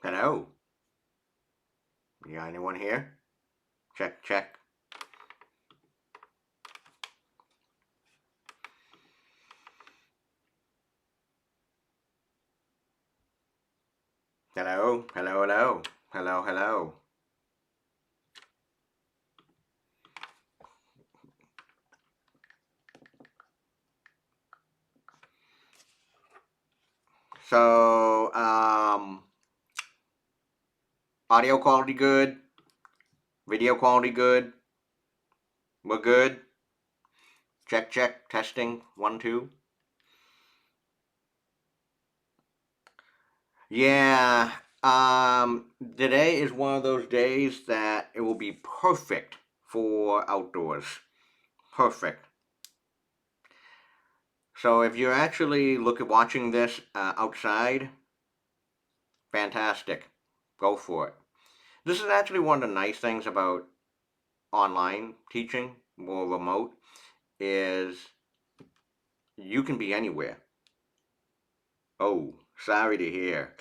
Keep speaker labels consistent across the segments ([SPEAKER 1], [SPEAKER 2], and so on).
[SPEAKER 1] Hello? You got anyone here? Check, check. Hello? Hello, hello. Hello, hello. So, audio quality good? Video quality good? We're good? Check, check. Testing. 1, 2. Yeah. Today is one of those days that it will be perfect for outdoors. Perfect. So if you're actually watching this outside, fantastic. Go for it. This is actually one of the nice things about online teaching, more remote, is you can be anywhere. Oh, sorry to hear.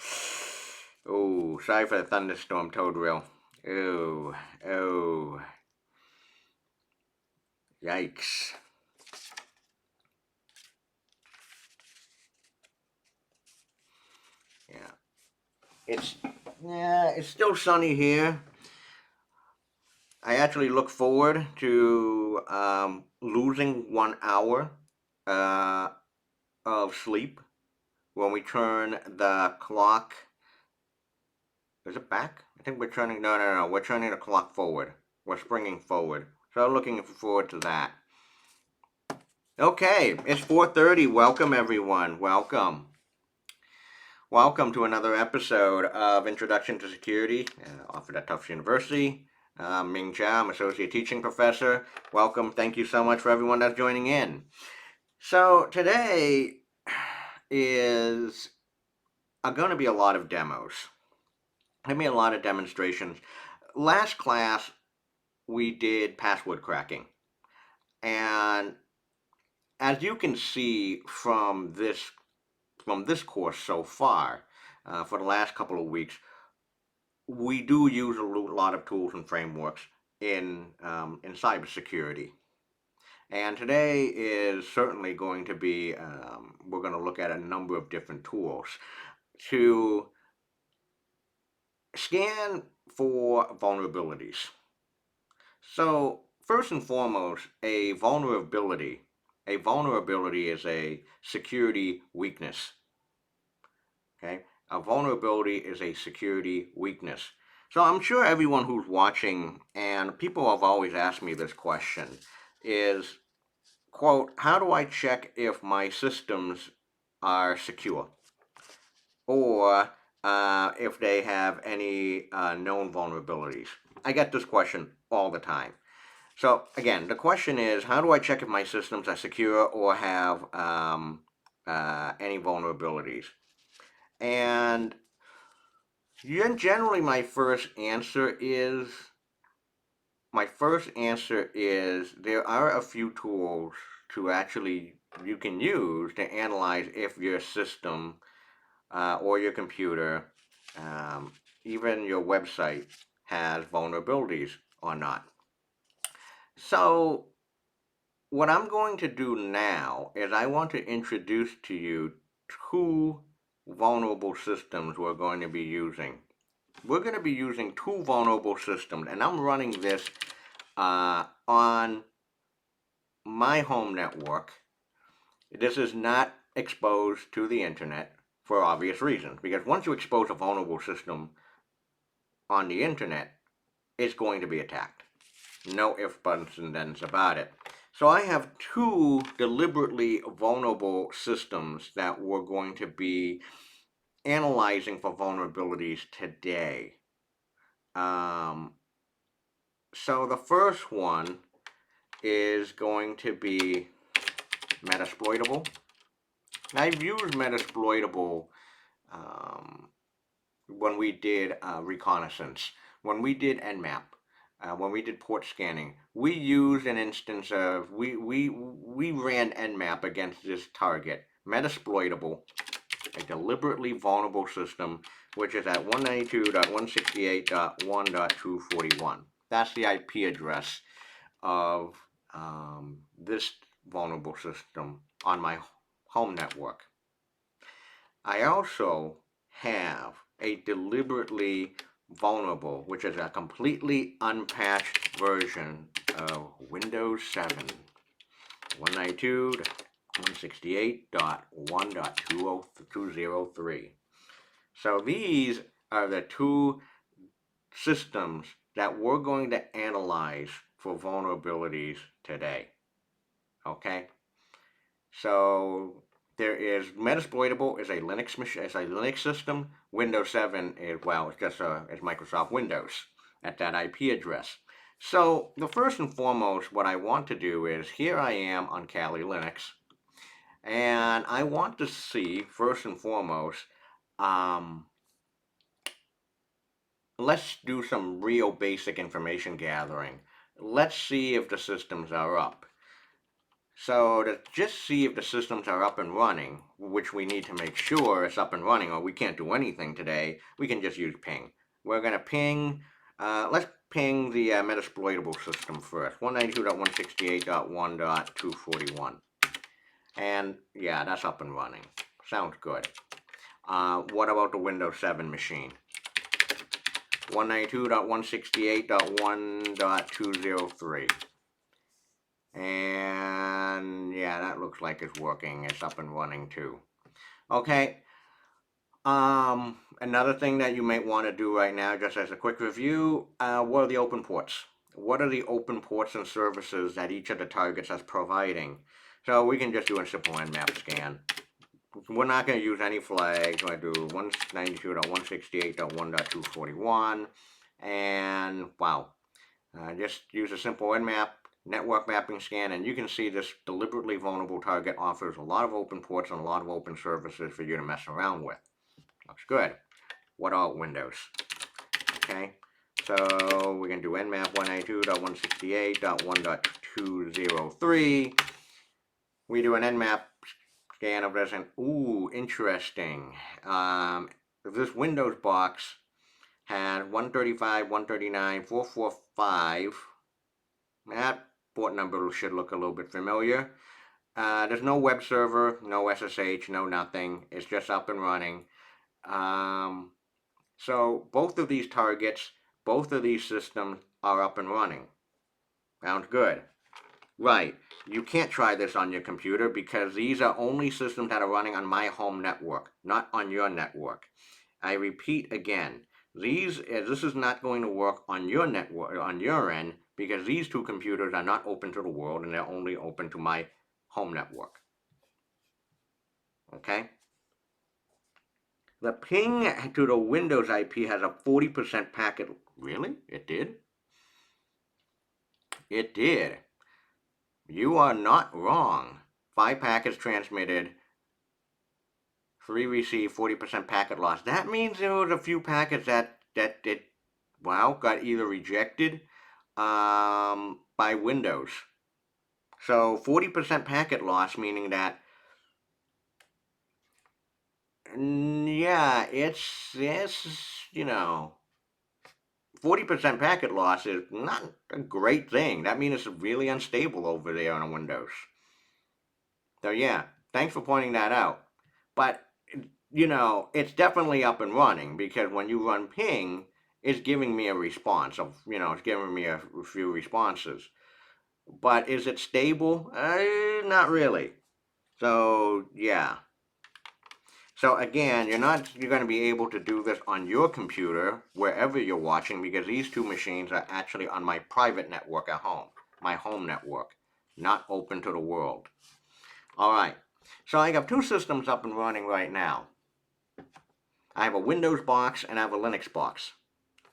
[SPEAKER 1] Oh, sorry for the thunderstorm, Toad Drill. Oh, yikes. It's still sunny here. I actually look forward to losing 1 hour uh, of sleep when we turn the clock. Is it back? I think we're turning. No. We're turning the clock forward. We're springing forward. So I'm looking forward to that. Okay, it's 4:30. Welcome everyone. Welcome. Welcome to another episode of Introduction to Security, offered at Tufts University. Ming Chia, I'm Associate Teaching Professor. Welcome. Thank you so much for everyone that's joining in. So today is going to be a lot of demos. Going to be a lot of demonstrations. Last class, we did password cracking. And as you can see from this course so far, for the last couple of weeks, we do use a lot of tools and frameworks in cybersecurity. And today is certainly going to be, we're going to look at a number of different tools to scan for vulnerabilities. So first and foremost, a vulnerability is a security weakness. Okay, a vulnerability is a security weakness. So I'm sure everyone who's watching, and people have always asked me this question, is, quote, how do I check if my systems are secure? Or if they have any known vulnerabilities? I get this question all the time. So again, the question is, how do I check if my systems are secure or have any vulnerabilities? And generally, my first answer is there are a few tools to actually you can use to analyze if your system or your computer, even your website, has vulnerabilities or not. So what I'm going to do now is I want to introduce to you 2 vulnerable systems we're going to be using. We're going to be using 2 vulnerable systems, and I'm running this on my home network. This is not exposed to the internet for obvious reasons, because once you expose a vulnerable system on the internet, it's going to be attacked. No ifs, buts, and thens about it. So I have 2 deliberately vulnerable systems that we're going to be analyzing for vulnerabilities today. So the first one is going to be Metasploitable. I've used Metasploitable when we did reconnaissance, when we did Nmap, when we did port scanning. We used an instance of, we ran Nmap against this target, Metasploitable, a deliberately vulnerable system, which is at 192.168.1.241. That's the IP address of this vulnerable system on my home network. I also have a deliberately vulnerable, which is a completely unpatched version of Windows 7, 192.168.1.203. So these are the two systems that we're going to analyze for vulnerabilities today. Okay? So there is Metasploitable is a Linux system. Windows 7 is, well, it's just it's Microsoft Windows at that IP address. So the first and foremost, what I want to do is, here I am on Kali Linux, and I want to see, first and foremost, let's do some real basic information gathering. Let's see if the systems are up. So to just see if the systems are up and running, which we need to make sure it's up and running, or we can't do anything today, we can just use ping. We're going to ping, let's ping the Metasploitable system first, 192.168.1.241. And yeah, that's up and running. Sounds good. What about the Windows 7 machine? 192.168.1.203. And yeah, that looks like it's working. It's up and running too. Okay. Another thing that you might want to do right now, just as a quick review, what are the open ports? What are the open ports and services that each of the targets is providing? So we can just do a simple nmap scan. We're not going to use any flags. We're going to do 192.168.1.241. And wow. Just use a simple nmap network mapping scan, and you can see this deliberately vulnerable target offers a lot of open ports and a lot of open services for you to mess around with. Looks good. What about Windows? Okay, so we're going to do nmap 192.168.1.203. We do an nmap scan of this, and ooh, interesting. This Windows box had 135, 139, 445. That port number should look a little bit familiar. There's no web server, no SSH, no nothing. It's just up and running. So both of these targets, both of these systems are up and running. Sounds good. Right. You can't try this on your computer because these are only systems that are running on my home network, not on your network. I repeat again, this is not going to work on your network, on your end, because these two computers are not open to the world and they're only open to my home network. Okay? The ping to the Windows IP has a 40% packet. Really? It did? It did. You are not wrong. 5 packets transmitted, 3 received, 40% packet loss. That means there was a few packets that got either rejected by Windows. So 40% packet loss, meaning that, yeah, it's 40% packet loss is not a great thing. That means it's really unstable over there on Windows. So yeah, thanks for pointing that out. But, it's definitely up and running, because when you run ping, it's giving me a response of, it's giving me a few responses. But is it stable? Not really. So yeah. So again, you're going to be able to do this on your computer wherever you're watching, because these two machines are actually on my private network at home, my home network, not open to the world. All right. So I have two systems up and running right now. I have a Windows box and I have a Linux box.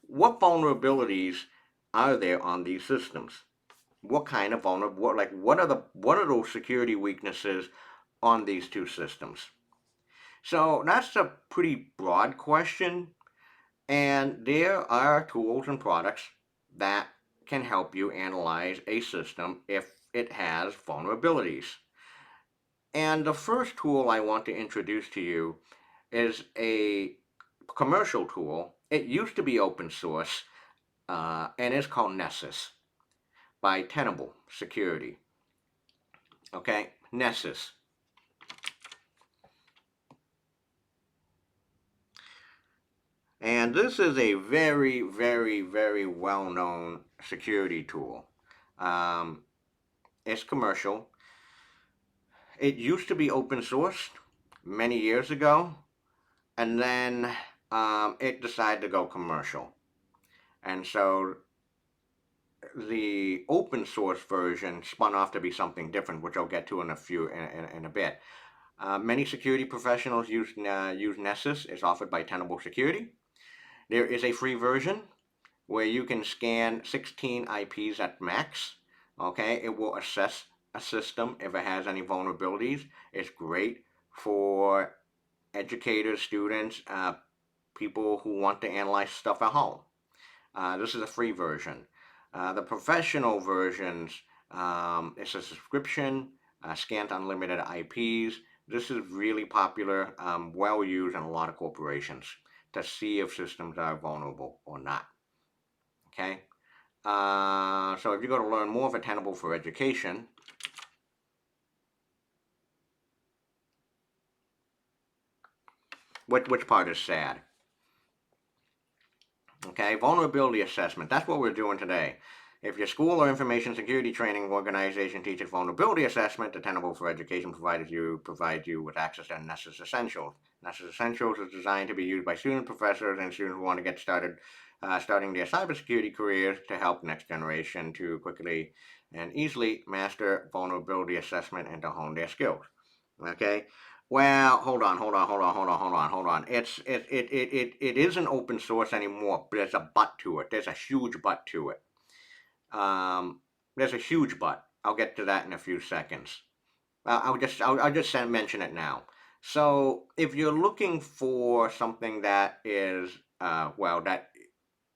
[SPEAKER 1] What vulnerabilities are there on these systems? What kind of what are those security weaknesses on these two systems? So that's a pretty broad question, and there are tools and products that can help you analyze a system if it has vulnerabilities. And the first tool I want to introduce to you is a commercial tool. It used to be open source, and it's called Nessus by Tenable Security. Okay, Nessus. And this is a very, very, very well-known security tool. Um, it's commercial. It used to be open source many years ago, and then it decided to go commercial. And so the open source version spun off to be something different, which I'll get to in a bit. Many security professionals use Nessus. It's offered by Tenable Security. There is a free version where you can scan 16 IPs at max. Okay, it will assess a system if it has any vulnerabilities. It's great for educators, students, people who want to analyze stuff at home. This is a free version. The professional versions, it's a subscription, scanned unlimited IPs. This is really popular, well used in a lot of corporations to see if systems are vulnerable or not. Okay. So if you go to learn more for Tenable for Education, which part is sad? Okay, vulnerability assessment. That's what we're doing today. If your school or information security training organization teaches vulnerability assessment, the Tenable for Education provides you with access to Nessus Essentials. Nessus Essentials is designed to be used by students, professors, and students who want to get started starting their cybersecurity careers to help next generation to quickly and easily master vulnerability assessment and to hone their skills. Okay, well, hold on. It isn't open source anymore, but there's a but to it. There's a huge but to it. There's a huge but. I'll get to that in a few seconds. I'll just mention it now. So if you're looking for something that is that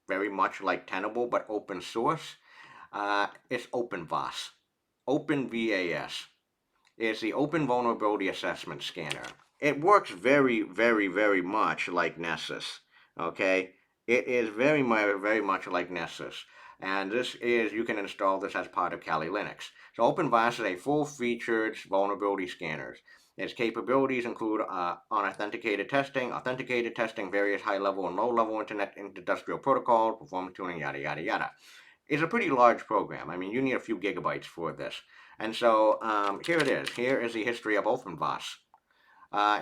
[SPEAKER 1] very much like Tenable but open source, it's OpenVAS. OpenVAS is the Open Vulnerability Assessment Scanner. It works very, very, very much like Nessus. Okay, it is very much like Nessus. And you can install this as part of Kali Linux. So OpenVAS is a full-featured vulnerability scanner. Its capabilities include authenticated testing, various high-level and low-level internet industrial protocols, performance tuning, yada, yada, yada. It's a pretty large program. I mean, you need a few gigabytes for this. And so here it is. Here is the history of OpenVAS.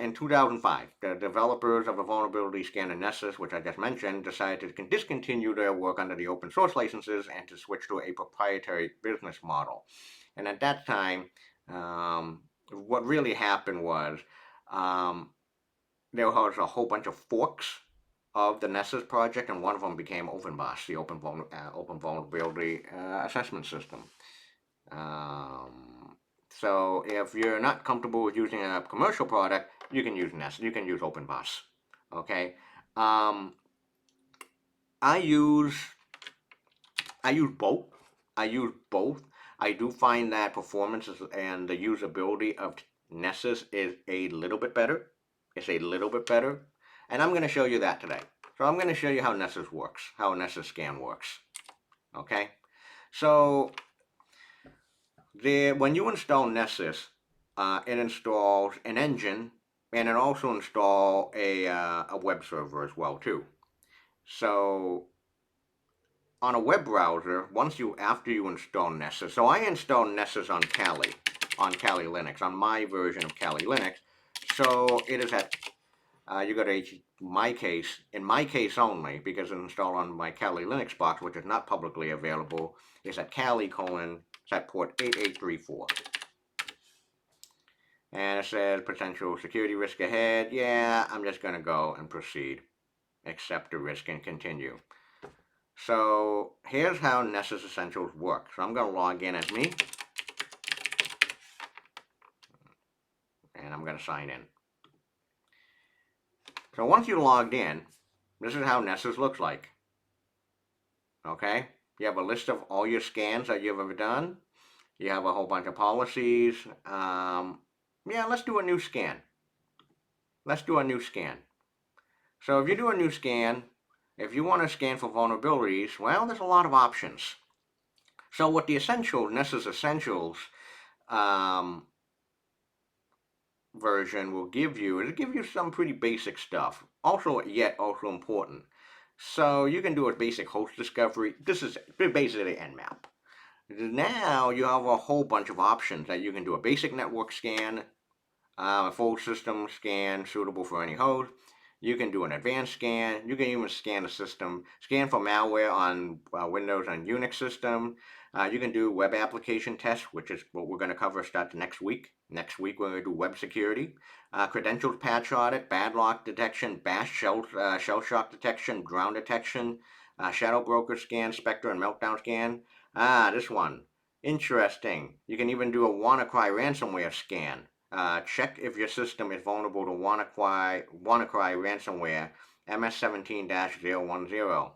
[SPEAKER 1] In 2005, the developers of the vulnerability scanner Nessus, which I just mentioned, decided to discontinue their work under the open source licenses and to switch to a proprietary business model. And at that time, what really happened was there was a whole bunch of forks of the Nessus project, and one of them became OpenVAS, the Open Vulnerability Assessment System. So if you're not comfortable with using a commercial product, you can use Nessus. You can use OpenVAS. Okay. I use both. I do find that performance and the usability of Nessus is a little bit better. It's a little bit better, and I'm going to show you that today. So I'm going to show you how Nessus works, how Nessus Scan works. Okay. So when you install Nessus, it installs an engine, and it also installs a web server as well too. So on a web browser, after you install Nessus, so I install Nessus on Kali Linux, on my version of Kali Linux. So it is at you go to in my case only, because it's installed on my Kali Linux box, which is not publicly available. It's at Kali : it's at port 8834. And it says potential security risk ahead. Yeah, I'm just going to go and proceed. Accept the risk and continue. So here's how Nessus Essentials work. So I'm going to log in as me. And I'm going to sign in. So once you're logged in, this is how Nessus looks like. Okay? You have a list of all your scans that you've ever done. You have a whole bunch of policies. Yeah, let's do a new scan. let's do a new scan. So if you do a new scan, if you want to scan for vulnerabilities, well, there's a lot of options. So what the Nessus Essentials um, version will give you is give you some pretty basic stuff. Also, yet also important. So you can do a basic host discovery. This is basically Nmap. Now you have a whole bunch of options that you can do a basic network scan, a full system scan suitable for any host. You can do an advanced scan. You can even scan a system, scan for malware on Windows and Unix system. You can do web application tests, which is what we're going to cover start next week. Next week, we're going to do web security, credentials patch audit, bad lock detection, bash shell shock detection, drown detection, shadow broker scan, Spectre and meltdown scan. This one. Interesting. You can even do a WannaCry ransomware scan. Check if your system is vulnerable to WannaCry ransomware MS17-010.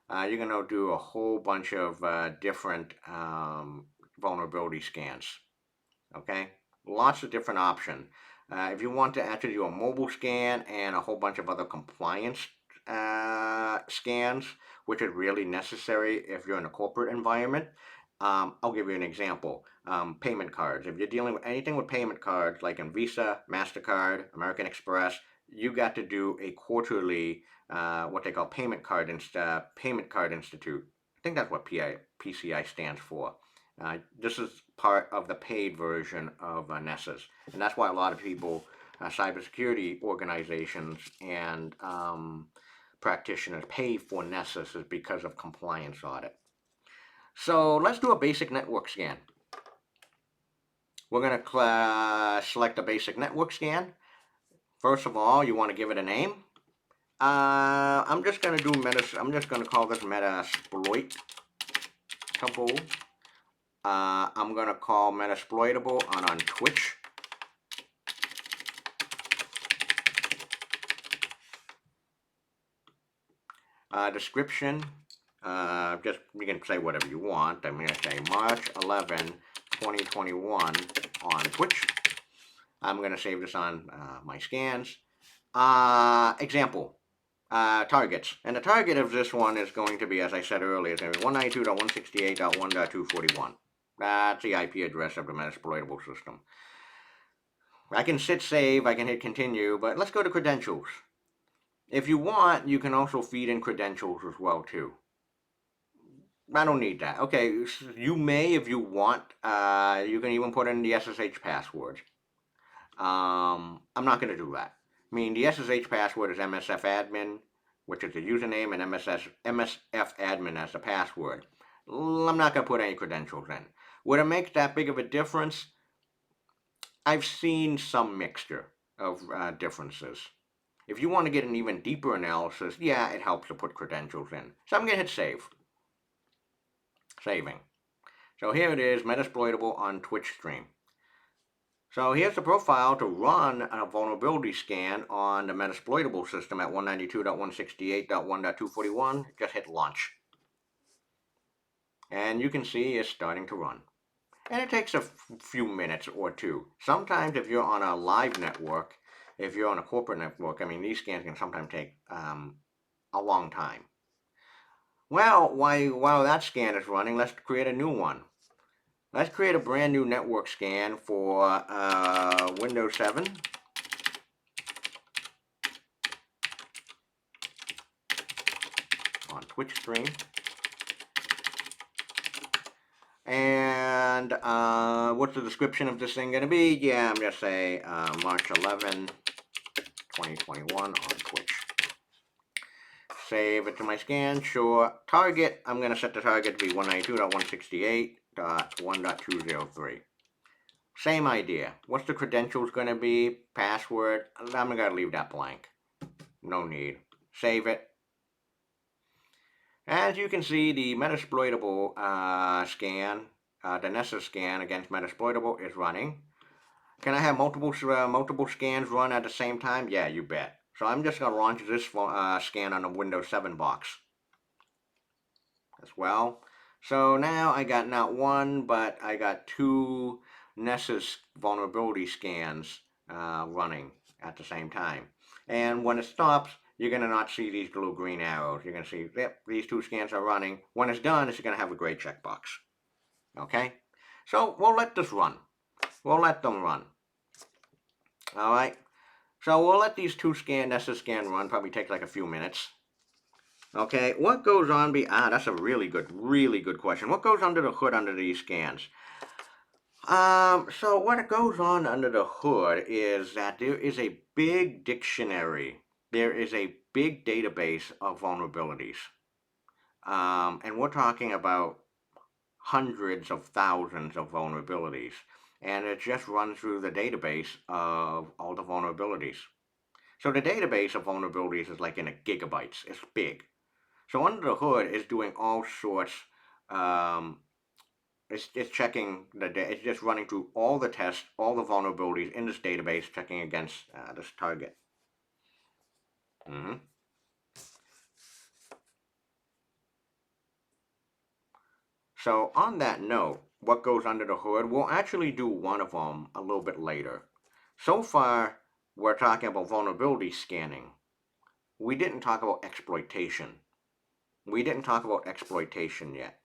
[SPEAKER 1] You're going to do a whole bunch of different vulnerability scans. Okay? Lots of different options. If you want to actually do a mobile scan and a whole bunch of other compliance scans, which is really necessary if you're in a corporate environment, I'll give you an example. Payment cards. If you're dealing with anything with payment cards, like in Visa, MasterCard, American Express, you got to do a quarterly, what they call Payment Card Institute. I think that's what PCI stands for. This is part of the paid version of Nessus, and that's why a lot of people, cybersecurity organizations and practitioners pay for Nessus is because of compliance audit. So let's do a basic network scan. We're going to select a basic network scan. First of all, you want to give it a name. I'm just going to do I'm just going to call this Metasploitable. I'm going to call Metasploitable on Twitch. Description. Just you can say whatever you want. I'm going to say March 11, 2021 on Twitch. I'm going to save this on my scans. Example. Targets. And the target of this one is going to be, as I said earlier, is going to be 192.168.1.241. That's the IP address of the Metasploitable system. I can hit save, I can hit continue, but let's go to credentials. If you want, you can also feed in credentials as well too. I don't need that. Okay, you may if you want. You can even put in the SSH password. I'm not going to do that. I mean, the SSH password is msfadmin, which is the username, and msfadmin as the password. I'm not going to put any credentials in. Would it make that big of a difference? I've seen some mixture of differences. If you want to get an even deeper analysis, yeah, it helps to put credentials in. So I'm going to hit save. Saving. So here it is, Metasploitable on Twitch stream. So here's the profile to run a vulnerability scan on the Metasploitable system at 192.168.1.241. Just hit launch. And you can see it's starting to run. And it takes a few minutes or two. Sometimes if you're on a live network, if you're on a corporate network, I mean, these scans can sometimes take a long time. Well, while that scan is running, let's create a new one. Let's create a brand new network scan for Windows 7. On Twitch stream. And what's the description of this thing going to be? Yeah, I'm going to say March 11, 2021 on Twitch. Save it to my scan. Sure. Target, I'm going to set the target to be 192.168.1.203. Same idea. What's the credentials going to be? Password. I'm going to leave that blank. No need. Save it. As you can see, the Metasploitable scan, the Nessus scan against Metasploitable is running. Can I have multiple scans run at the same time? Yeah, you bet. So I'm just going to launch this scan on a Windows 7 box as well. So now I got not one, but I got two Nessus vulnerability scans running. at the same time. And when it stops, you're going to not see these little green arrows. You're going to see, yep, these 2 scans are running. When it's done, it's going to have a gray checkbox. Okay? So we'll let this run. We'll let them run. All right? So we'll let these 2 Nessus scan run, probably take like a few minutes. Okay, what goes on that's a really good question. What goes under the hood under these scans? So what goes on under the hood is that there is a big dictionary. There is a big database of vulnerabilities. And we're talking about hundreds of thousands of vulnerabilities. And it just runs through the database of all the vulnerabilities. So the database of vulnerabilities is like in a gigabytes. It's big. So under the hood is doing all sorts. It's checking it's just running through all the tests, all the vulnerabilities in this database, checking against this target. Mm-hmm. So on that note, what goes under the hood? We'll actually do one of them a little bit later. So far, we're talking about vulnerability scanning. We didn't talk about exploitation. We didn't talk about exploitation yet.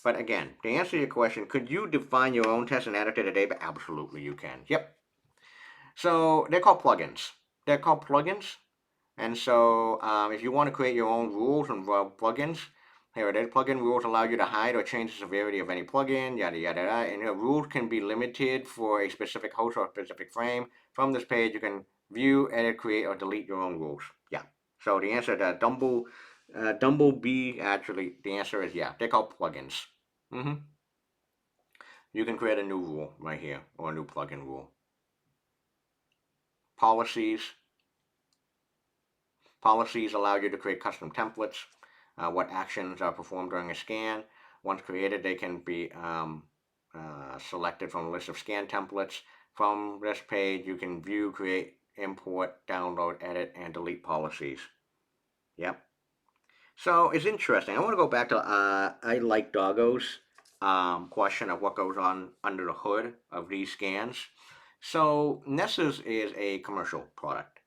[SPEAKER 1] But again, to answer your question, could you define your own test and add it to the database? Absolutely, you can. Yep. So they're called plugins. They're called plugins. And so if you want to create your own rules and plugins, here it is. Plugin rules allow you to hide or change the severity of any plugin, yada, yada, yada. And your rules can be limited for a specific host or a specific frame. From this page, you can view, edit, create, or delete your own rules. Yeah. So the answer to Dumblebee, actually, the answer is yeah. They're called plugins. Mm-hmm. You can create a new rule right here, or a new plugin rule. Policies. Policies allow you to create custom templates. What actions are performed during a scan. Once created, they can be selected from a list of scan templates. From this page, you can view, create, import, download, edit, and delete policies. Yep. So it's interesting. I want to go back to I like Doggo's question of what goes on under the hood of these scans. So Nessus is a commercial product.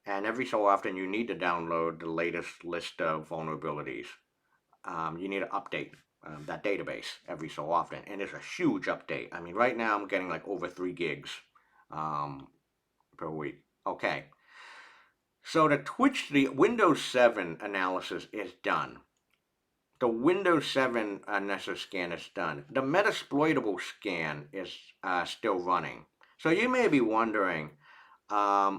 [SPEAKER 1] And every so often you need to download the latest list of vulnerabilities. You need to update that database every so often. And it's a huge update. I mean, right now I'm getting like over 3 gigs per week. Okay. So the Windows 7 analysis is done. The Windows 7 Nessus scan is done. The Metasploitable scan is still running. So you may be wondering, if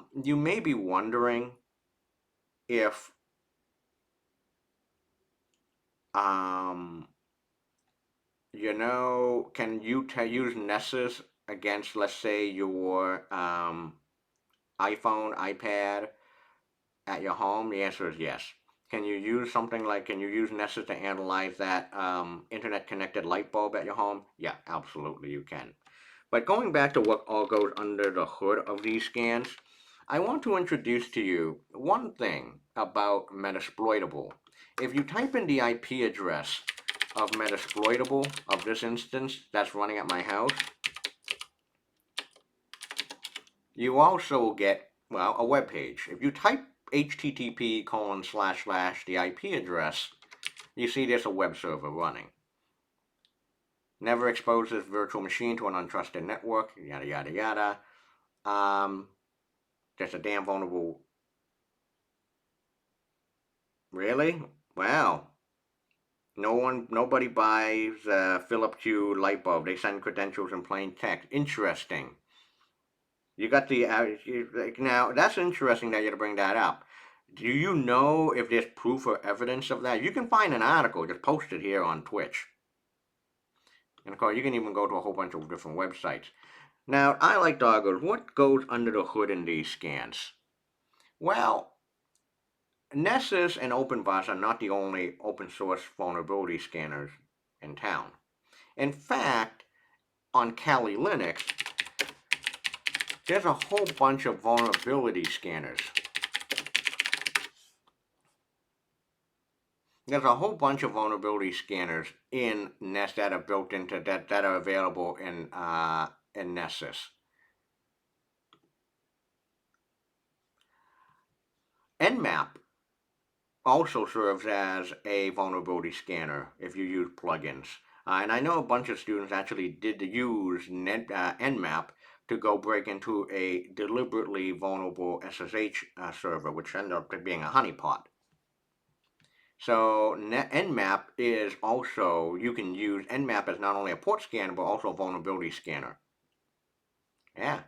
[SPEAKER 1] can you use Nessus against, let's say, your iPhone, iPad at your home? The answer is yes. Can you use Nessus to analyze that internet connected light bulb at your home? Yeah, absolutely you can. But going back to what all goes under the hood of these scans, I want to introduce to you one thing about Metasploitable. If you type in the IP address of Metasploitable, of this instance that's running at my house, you also get, a web page. If you type http:// the IP address, you see there's a web server running. Never exposes virtual machine to an untrusted network, yada, yada, yada. Just a damn vulnerable. Really? Wow. Nobody buys Philip Q light bulb. They send credentials in plain text. Interesting. You got the now. That's interesting that you to bring that up. Do you know if there's proof or evidence of that? You can find an article just posted here on Twitch. And of course, you can even go to a whole bunch of different websites. Now, I like doggos. What goes under the hood in these scans? Well, Nessus and OpenVAS are not the only open source vulnerability scanners in town. In fact, on Kali Linux, there's a whole bunch of vulnerability scanners. There's a whole bunch of vulnerability scanners in Nest that are built into that are available in Nessus. Nmap also serves as a vulnerability scanner if you use plugins. And I know a bunch of students actually did use Nmap to go break into a deliberately vulnerable SSH server, which ended up being a honeypot. So Nmap is also, you can use Nmap as not only a port scanner, but also a vulnerability scanner. Yeah.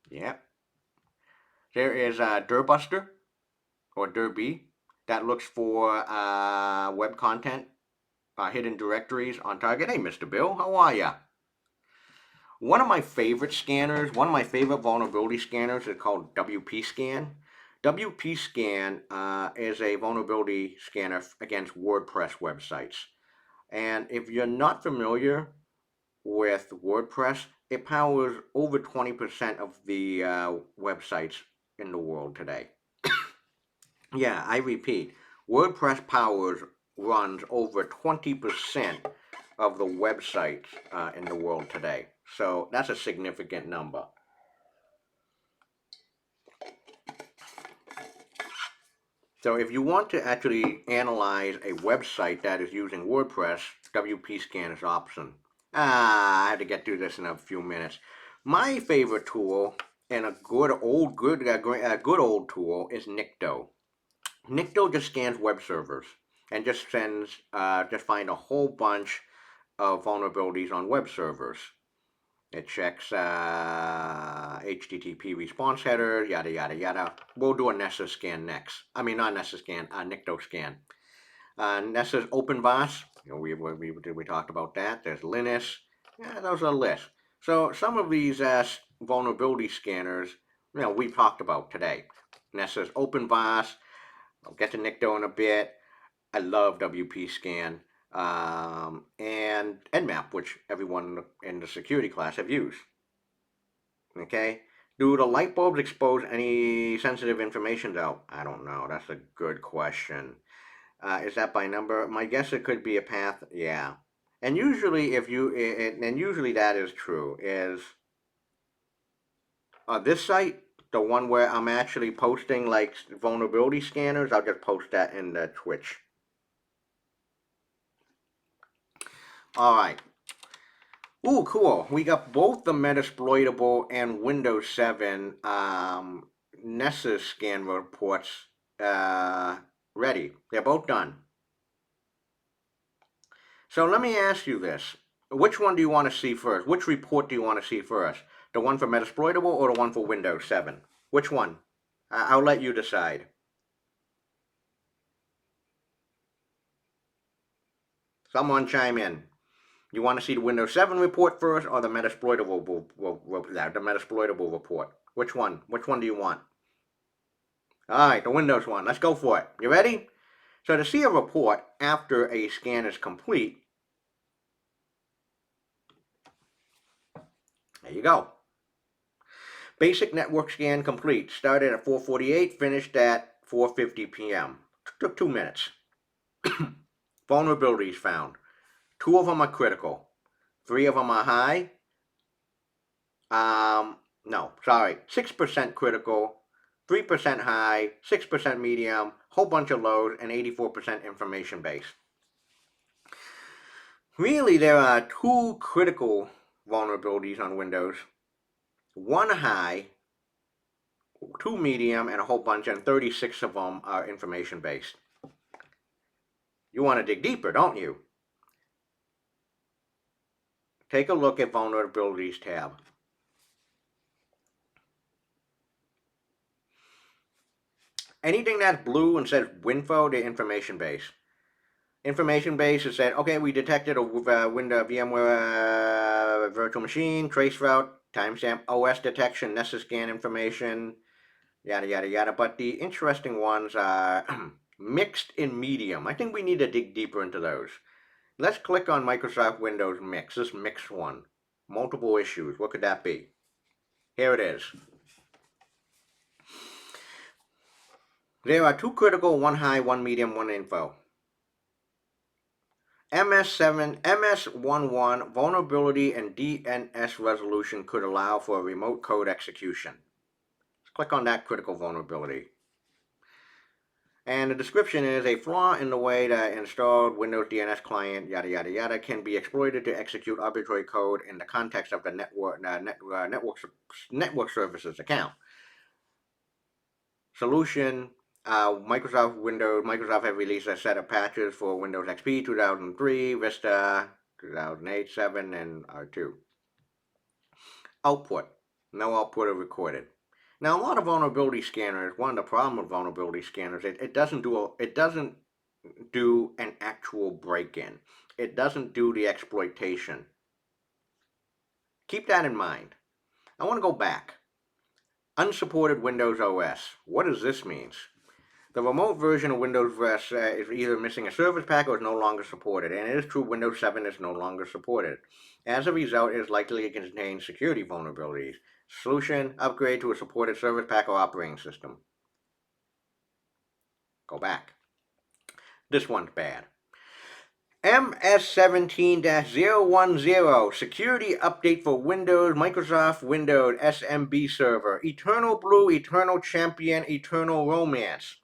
[SPEAKER 1] Yeah. There is Dirbuster, or Derby, that looks for web content, hidden directories on target. Hey, Mr. Bill, how are ya? One of my favorite scanners, one of my favorite vulnerability scanners is called WP Scan. WP Scan is a vulnerability scanner against WordPress websites. And if you're not familiar with WordPress, it powers over 20% of the websites in the world today. Yeah, I repeat, WordPress runs over 20% of the websites in the world today. So that's a significant number. So if you want to actually analyze a website that is using WordPress, WP Scan is option. I had to get through this in a few minutes. My favorite tool and a good old tool is Nikto. Nikto just scans web servers and just find a whole bunch of vulnerabilities on web servers. It checks HTTP response headers, yada yada yada. We'll do a Nessus scan next. I mean, not Nessus scan, Nikto scan. Nessus OpenVAS, we talked about that. There's Linus. Yeah, those are lists. So some of these vulnerability scanners, we've talked about today. Nessus OpenVAS. I'll get to Nikto in a bit. I love WP Scan and Nmap, which everyone in the security class have used. Okay? Do the light bulbs expose any sensitive information though? I don't know. That's a good question. Is that by number? My guess it could be a path. Yeah. And usually usually that is true. Is this site the one where I'm actually posting like vulnerability scanners? I'll just post that in the Twitch. All right. Ooh, cool. We got both the Metasploitable and Windows 7 Nessus scan reports ready. They're both done. So let me ask you this. Which one do you want to see first? Which report do you want to see first? The one for Metasploitable or the one for Windows 7? Which one? I'll let you decide. Someone chime in. You want to see the Windows 7 report first or the Metasploitable report? Which one? Which one do you want? All right, the Windows one. Let's go for it. You ready? So to see a report after a scan is complete, there you go. Basic network scan complete. Started at 4:48, finished at 4:50 p.m. Took 2 minutes. Vulnerabilities found. 2 of them are critical. 3 of them are high. No, sorry. 6% critical, 3% high, 6% medium, whole bunch of lows, and 84% information based. Really, there are 2 critical vulnerabilities on Windows. 1 high, 2 medium, and a whole bunch, and 36 of them are information based. You want to dig deeper, don't you? Take a look at Vulnerabilities tab. Anything that's blue and says Winfo, they're information based. Information base is said, okay, we detected a Windows VMware virtual machine, trace route, timestamp, OS detection, Nessus scan information, yada yada yada. But the interesting ones are mixed and medium. I think we need to dig deeper into those. Let's click on Microsoft Windows Mix, this mixed one. Multiple issues, what could that be? Here it is. There are 2 critical, 1 high, 1 medium, 1 info. MS11 vulnerability and DNS resolution could allow for a remote code execution. Click on that critical vulnerability. And the description is a flaw in the way that installed Windows DNS client, yada yada yada, can be exploited to execute arbitrary code in the context of the network services account. Solution: Microsoft have released a set of patches for Windows XP 2003, Vista 2008, 7, and R2. Output: no output are recorded. Now, a lot of vulnerability scanners, one of the problems with vulnerability scanners, it doesn't do an actual break-in. It doesn't do the exploitation. Keep that in mind. I want to go back. Unsupported Windows Os. What does this mean? The remote version of Windows OS is either missing a service pack or is no longer supported, and it is true Windows 7 is no longer supported. As a result, it is likely to contain security vulnerabilities. Solution: upgrade to a supported service pack or operating system. Go back. This one's bad. MS17-010 Security Update for Windows, Microsoft Windows SMB Server. Eternal Blue, Eternal Champion, Eternal Romance.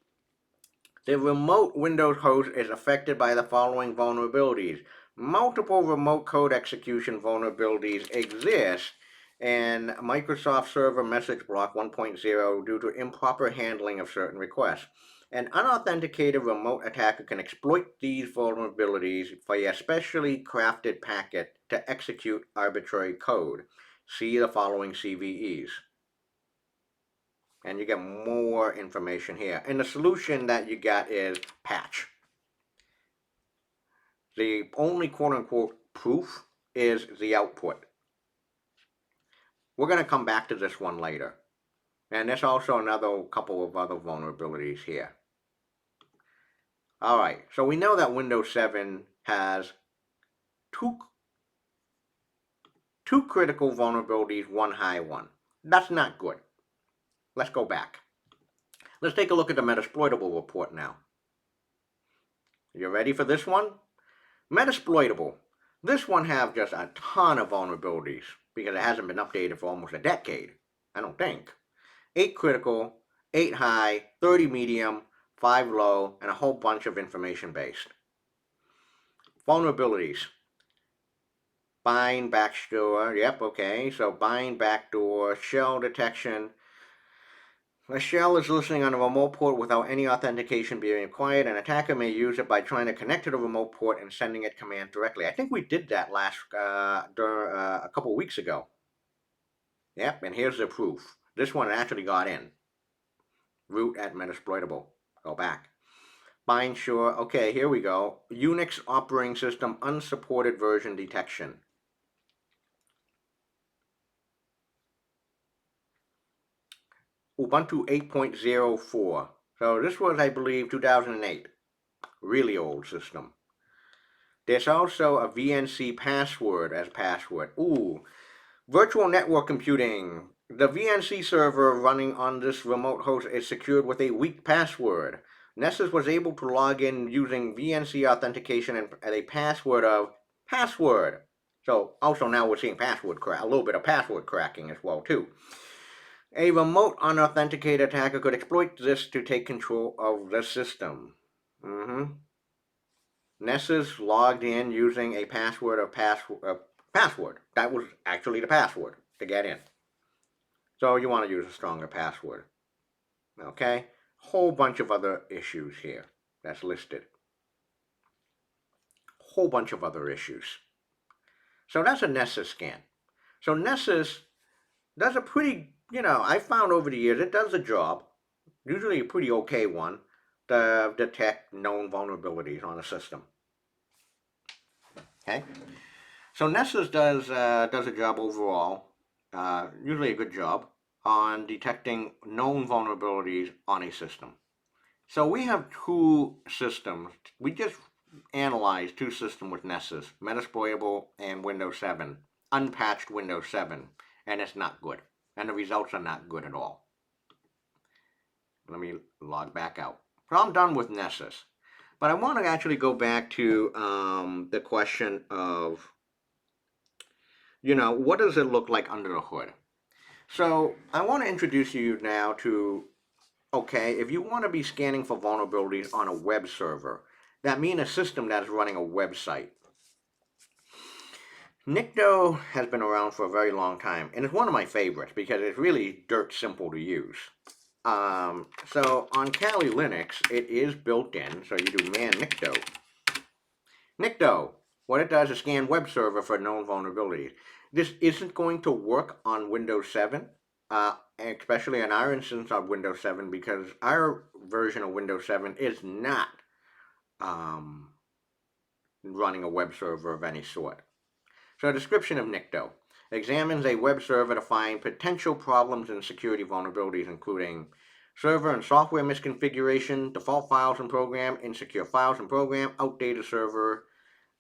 [SPEAKER 1] The remote Windows host is affected by the following vulnerabilities. Multiple remote code execution vulnerabilities exist in Microsoft Server Message Block 1.0 due to improper handling of certain requests. An unauthenticated remote attacker can exploit these vulnerabilities for a specially crafted packet to execute arbitrary code. See the following CVEs. And you get more information here. And the solution that you got is patch. The only quote-unquote proof is the output. We're going to come back to this one later. And there's also another couple of other vulnerabilities here. Alright, so we know that Windows 7 has two critical vulnerabilities, one high one. That's not good. Let's go back. Let's take a look at the Metasploitable report now. You ready for this one? Metasploitable. This one have just a ton of vulnerabilities because it hasn't been updated for almost a decade. I don't think. 8 critical, 8 high, 30 medium, 5 low, and a whole bunch of information based. Vulnerabilities. Bind, backdoor, yep, okay, so bind, backdoor, shell detection. A shell is listening on a remote port without any authentication being required. An attacker may use it by trying to connect to the remote port and sending it command directly. I think we did that a couple weeks ago. Yep, and here's the proof. This one actually got in. Root at Metasploitable. Go back. Bind sure. Okay, here we go. Unix operating system unsupported version detection. Ubuntu 8.04. So this was, I believe, 2008. Really old system. There's also a VNC password as password. Ooh, virtual network computing. The VNC server running on this remote host is secured with a weak password. Nessus was able to log in using VNC authentication and a password of password. So also now we're seeing password crack, a little bit of password cracking as well too. A remote unauthenticated attacker could exploit this to take control of the system. Nessus logged in using a password of password. That was actually the password to get in. So you want to use a stronger password. Okay? Whole bunch of other issues here that's listed. Whole bunch of other issues. So that's a Nessus scan. So Nessus does a pretty, I found over the years it does a job, usually a pretty okay one, to detect known vulnerabilities on a system. Okay? So Nessus does a job overall, usually a good job, on detecting known vulnerabilities on a system. So we have two systems. We just analyzed two systems with Nessus, Metasploitable and Windows 7, unpatched Windows 7, and it's not good. And the results are not good at all. Let me log back out. So I'm done with Nessus. But I want to actually go back to the question of, what does it look like under the hood? So I want to introduce you now to, okay, if you want to be scanning for vulnerabilities on a web server, that means a system that is running a website. Nicto has been around for a very long time, and it's one of my favorites because it's really dirt simple to use. So on Kali Linux, it is built in, so you do man Nicto. Nicto, what it does is scan web server for known vulnerabilities. This isn't going to work on Windows 7, especially on our instance of Windows 7, because our version of Windows 7 is not um, running a web server of any sort. So a description of Nicto examines a web server to find potential problems and security vulnerabilities, including server and software misconfiguration, default files and program, insecure files and program, outdated servers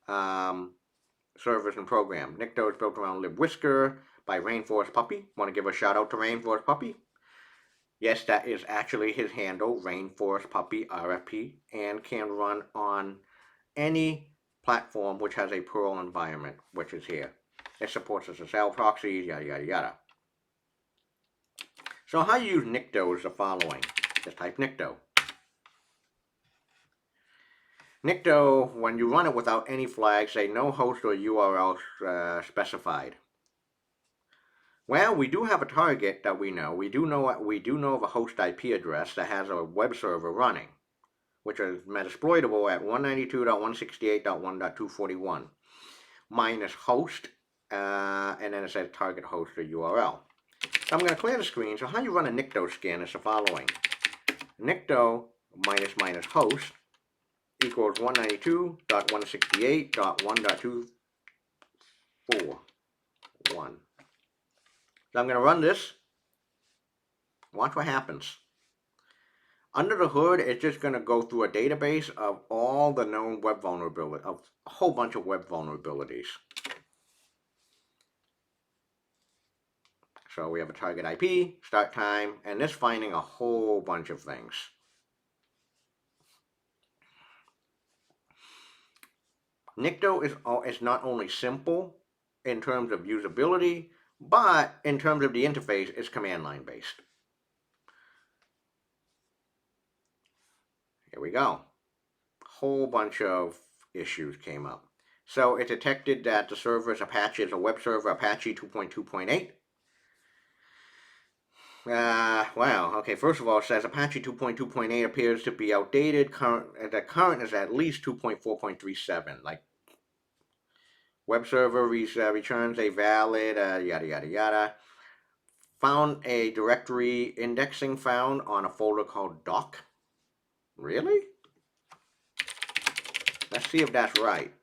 [SPEAKER 1] and program. Nicto is built around libwhisker by Rainforest Puppy. Want to give a shout out to Rainforest Puppy? Yes, that is actually his handle, Rainforest Puppy RFP, and can run on any platform which has a Perl environment, which is here. It supports SSL proxies, yada yada yada. So how you use Nicto is the following. Just type Nicto. Nicto, when you run it without any flags, say no host or URL specified. Well, we do have a target that we know. We do know of a host IP address that has a web server running, which is Metasploitable at 192.168.1.241 minus host, and then it says target host or URL. So I'm going to clear the screen. So how you run a Nicto scan is the following. Nicto minus minus host equals 192.168.1.241. So I'm going to run this. Watch what happens. Under the hood, it's just going to go through a database of all the known web vulnerabilities, of a whole bunch of web vulnerabilities. So we have a target IP, start time, and it's finding a whole bunch of things. Nicto is not only simple in terms of usability, but in terms of the interface, it's command line based. Here we go. A whole bunch of issues came up. So it detected that the server is Apache, is a web server Apache 2.2.8. Well, okay, first of all, it says Apache 2.2.8 appears to be outdated. The current is at least 2.4.37. Like, web server returns a valid, yada, yada, yada. Found a directory indexing found on a folder called doc. Really? Let's see if that's right.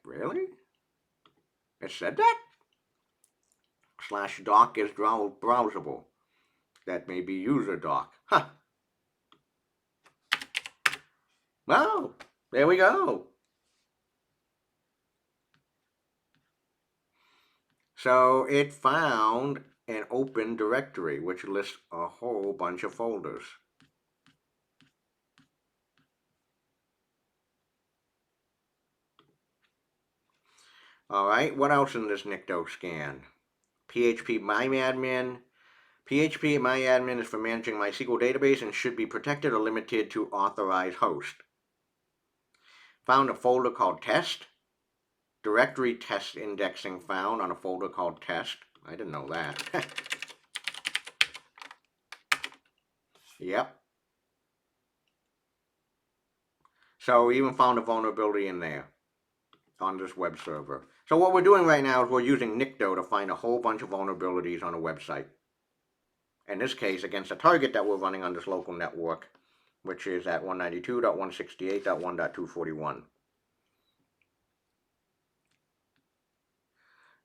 [SPEAKER 1] Really? It said that? /doc is browsable. That may be user doc. Huh. Well, there we go. So it found an open directory, which lists a whole bunch of folders. All right, what else in this Nicto scan? PHP MyAdmin. PHP MyAdmin is for managing MySQL database and should be protected or limited to authorized host. Found a folder called test. Directory test indexing found on a folder called test. I didn't know that. Yep. So we even found a vulnerability in there on this web server. So what we're doing right now is we're using Nicto to find a whole bunch of vulnerabilities on a website. In this case, against a target that we're running on this local network, which is at 192.168.1.241.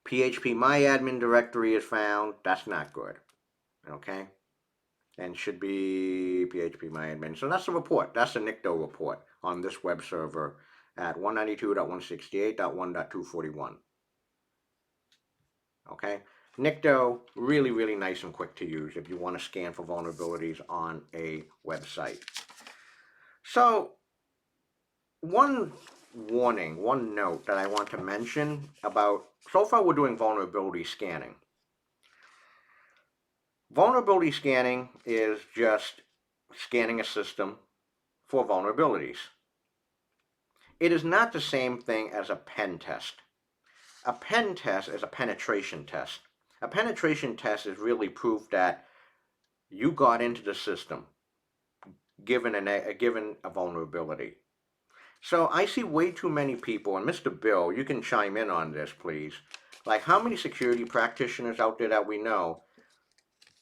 [SPEAKER 1] PHP MyAdmin directory is found. That's not good. Okay? And should be PHP MyAdmin. So that's the report. That's the Nicto report on this web server at 192.168.1.241. Okay? Nicto, really, really nice and quick to use if you want to scan for vulnerabilities on a website. So, one warning, one note that I want to mention about, so far we're doing vulnerability scanning. Vulnerability scanning is just scanning a system for vulnerabilities. It is not the same thing as a pen test. A pen test is a penetration test. A penetration test is really proof that you got into the system given a vulnerability. So I see way too many people, and Mr. Bill, you can chime in on this, please. Like, how many security practitioners out there that we know,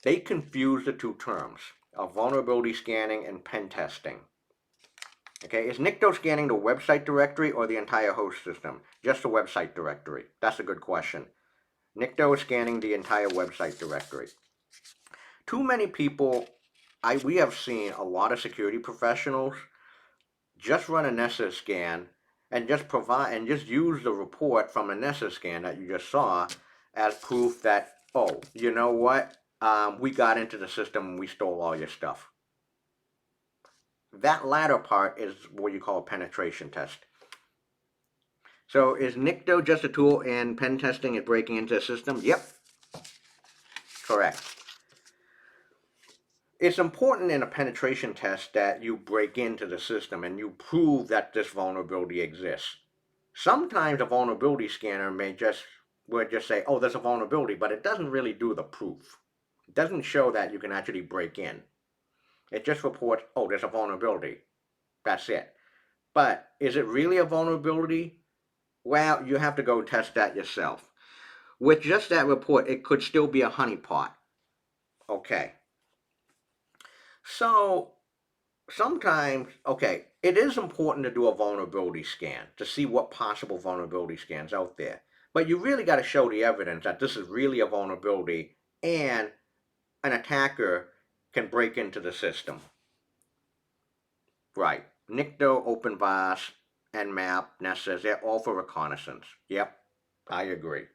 [SPEAKER 1] they confuse the two terms of vulnerability scanning and pen testing. Okay, is Nikto scanning the website directory or the entire host system? Just the website directory. That's a good question. Nikto is scanning the entire website directory. Too many people, we have seen a lot of security professionals just run a Nessus scan and just use the report from a Nessus scan that you just saw as proof that, oh, you know what, we got into the system and we stole all your stuff. That latter part is what you call a penetration test. So is Nikto just a tool in pen testing and breaking into the system? Yep, correct. It's important in a penetration test that you break into the system and you prove that this vulnerability exists. Sometimes a vulnerability scanner would just say, oh, there's a vulnerability, but it doesn't really do the proof. It doesn't show that you can actually break in. It just reports, oh, there's a vulnerability. That's it. But is it really a vulnerability? Well, you have to go test that yourself. With just that report, it could still be a honeypot. Okay. So sometimes, okay, it is important to do a vulnerability scan to see what possible vulnerability scans out there. But you really got to show the evidence that this is really a vulnerability and an attacker can break into the system. Right. Nikto, OpenVAS, Nmap, Nessus, they're all for reconnaissance. Yep, I agree.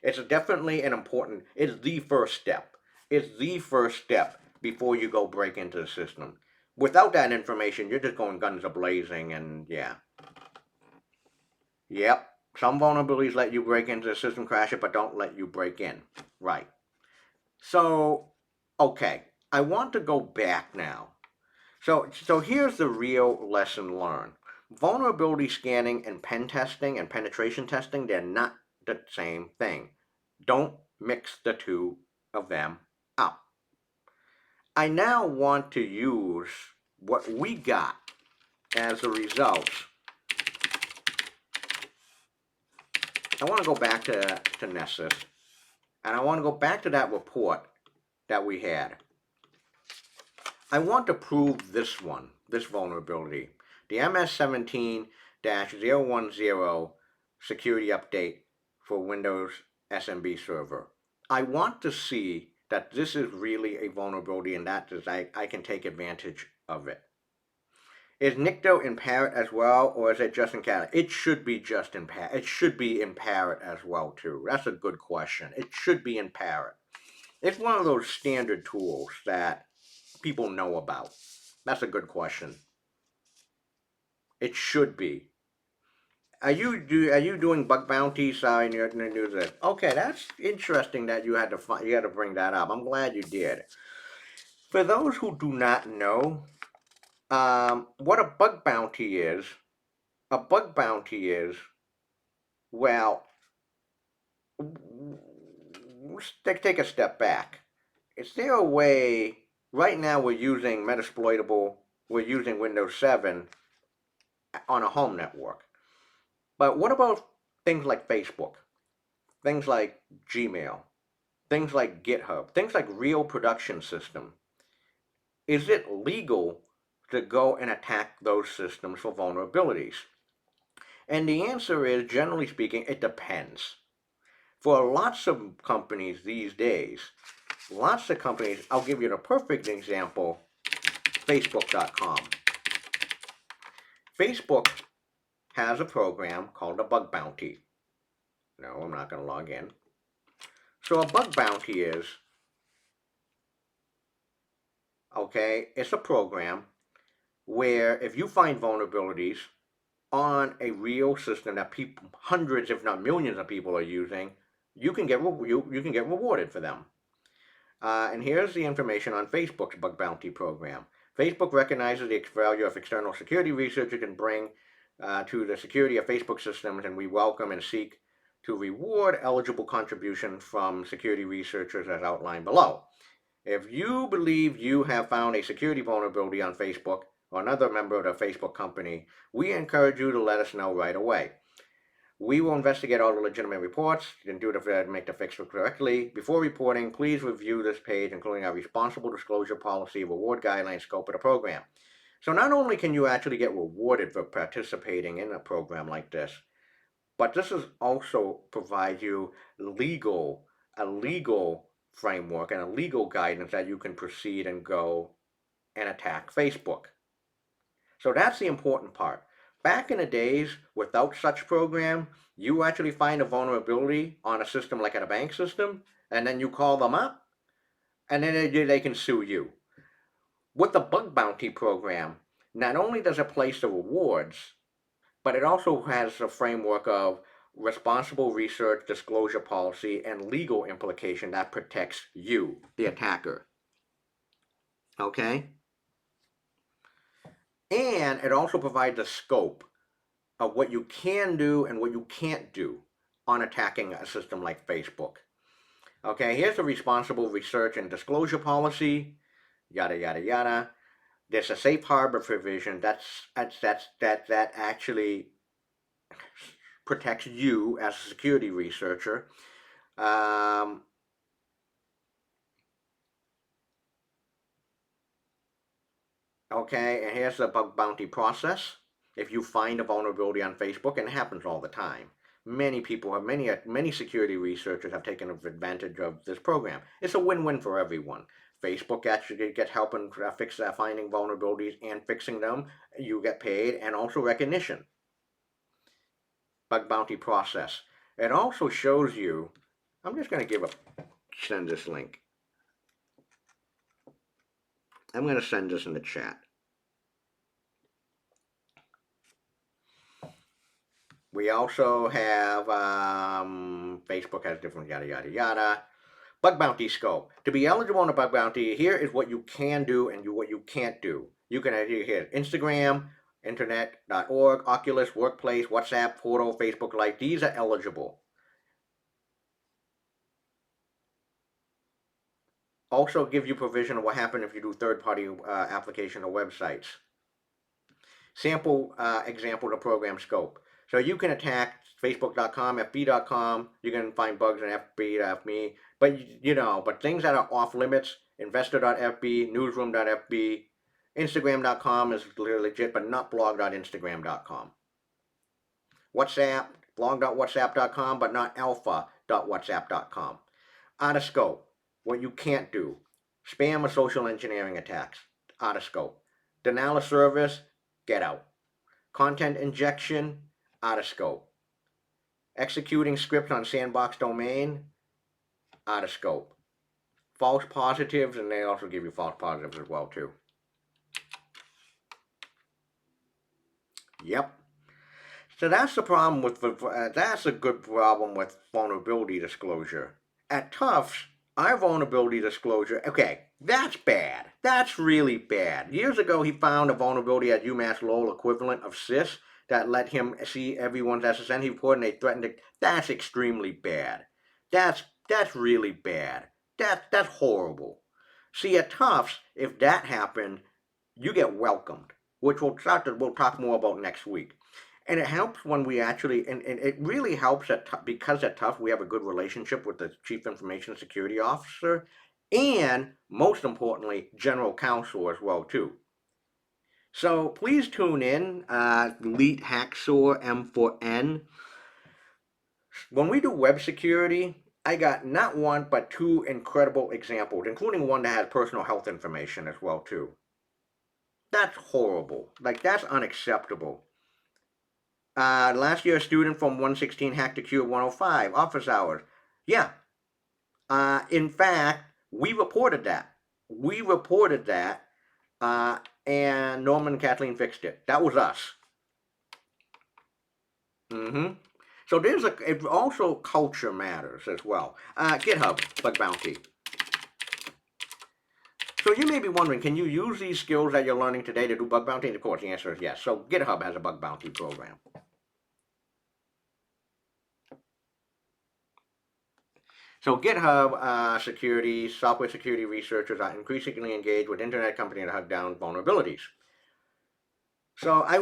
[SPEAKER 1] It's definitely an important, it's the first step. It's the first step before you go break into the system. Without that information, you're just going guns a-blazing and yeah. Yep, some vulnerabilities let you break into the system, crash it, but don't let you break in. Right. So, okay, I want to go back now. So here's the real lesson learned. Vulnerability scanning and pen testing and penetration testing, they're not the same thing. Don't mix the two of them up. I now want to use what we got as a result. I want to go back to Nessus, and I want to go back to that report that we had. I want to prove this one, this vulnerability, the MS17-010 security update for Windows SMB server. I want to see that this is really a vulnerability and that I can take advantage of it. Is Nikto in Parrot as well, or is it just in Cat? It should be just in Parrot. It should be in Parrot as well too. That's a good question. It should be in Parrot. It's one of those standard tools that people know about. That's a good question. It should be. Are you doing bug bounties in your news? Okay, that's interesting that you had to bring that up. I'm glad you did. For those who do not know, what a bug bounty is, well, let's take a step back. Is there a way? Right now, we're using Windows 7 on a home network. But what about things like Facebook, things like Gmail, things like GitHub, things like real production system? Is it legal to go and attack those systems for vulnerabilities? And the answer is, generally speaking, it depends. For lots of companies these days, I'll give you the perfect example, Facebook.com. Facebook has a program called a bug bounty. No, I'm not going to log in. So a bug bounty is, okay, it's a program where if you find vulnerabilities, on a real system that people, hundreds if not millions of people are using, you can get rewarded for them. And here's the information on Facebook's bug bounty program. Facebook recognizes the value of external security research it can bring to the security of Facebook systems, and we welcome and seek to reward eligible contributions from security researchers as outlined below. If you believe you have found a security vulnerability on Facebook or another member of the Facebook company, we encourage you to let us know right away. We will investigate all the legitimate reports and do to make the fix correctly. Before reporting, please review this page, including our responsible disclosure policy, reward guidelines, scope of the program. So not only can you actually get rewarded for participating in a program like this, but this is also provide you a legal framework and a legal guidance that you can proceed and go and attack Facebook. So that's the important part. Back in the days, without such program, you actually find a vulnerability on a system like a bank system, and then you call them up, and then they can sue you. With the bug bounty program, not only does it place the rewards, but it also has a framework of responsible research, disclosure policy, and legal implication that protects you, the attacker. Okay? And it also provides a scope of what you can do and what you can't do on attacking a system like Facebook. Okay, here's the responsible research and disclosure policy, yada yada yada. There's a safe harbor provision that actually protects you as a security researcher. Okay, and here's the bug bounty process. If you find a vulnerability on Facebook, and it happens all the time, many security researchers have taken advantage of this program. It's a win-win for everyone. Facebook actually gets help in finding vulnerabilities and fixing them. You get paid, and also recognition. Bug bounty process. It also shows you. I'm just going to send this link. I'm going to send this in the chat. We also have Facebook has different yada yada yada. Bug bounty scope. To be eligible on a bug bounty, here is what you can do and what you can't do. You can here Instagram, internet.org, Oculus, Workplace, WhatsApp, Portal, Facebook Live. These are eligible. Also give you provision of what happens if you do third-party application or websites. Sample example of program scope. So you can attack Facebook.com, FB.com. You can find bugs in FB.me, but things that are off limits. Investor.fb, Newsroom.fb, Instagram.com is legit, but not blog.instagram.com. WhatsApp, blog.whatsapp.com, but not alpha.whatsapp.com. Out of scope. What you can't do. Spam or social engineering attacks. Out of scope. Denial of service. Get out. Content injection. Out of scope. Executing scripts on sandbox domain. Out of scope. False positives, and they also give you false positives as well too. Yep. So that's the problem with that's a good problem with vulnerability disclosure. At Tufts, our vulnerability disclosure, okay, that's bad. That's really bad. Years ago, he found a vulnerability at UMass Lowell equivalent of SYS that let him see everyone's SSN. He reported and they threatened it. That's extremely bad. That's really bad. That's horrible. See, at Tufts, if that happened, you get welcomed, which we'll talk more about next week. And it helps when we actually, and it really helps because at Tufts we have a good relationship with the Chief Information Security Officer, and most importantly, General Counsel as well too. So please tune in, Elite Hacksaw M4N. When we do web security, I got not one but two incredible examples, including one that has personal health information as well too. That's horrible. That's unacceptable. Last year, a student from 116 hacked a queue at 105, office hours. Yeah. In fact, we reported that. And Norman and Kathleen fixed it. That was us. Mm-hmm. So it also culture matters as well. GitHub Bug Bounty. So you may be wondering, can you use these skills that you're learning today to do bug bounty? And of course, the answer is yes. So GitHub has a bug bounty program. So GitHub software security researchers are increasingly engaged with internet companies to hunt down vulnerabilities. So I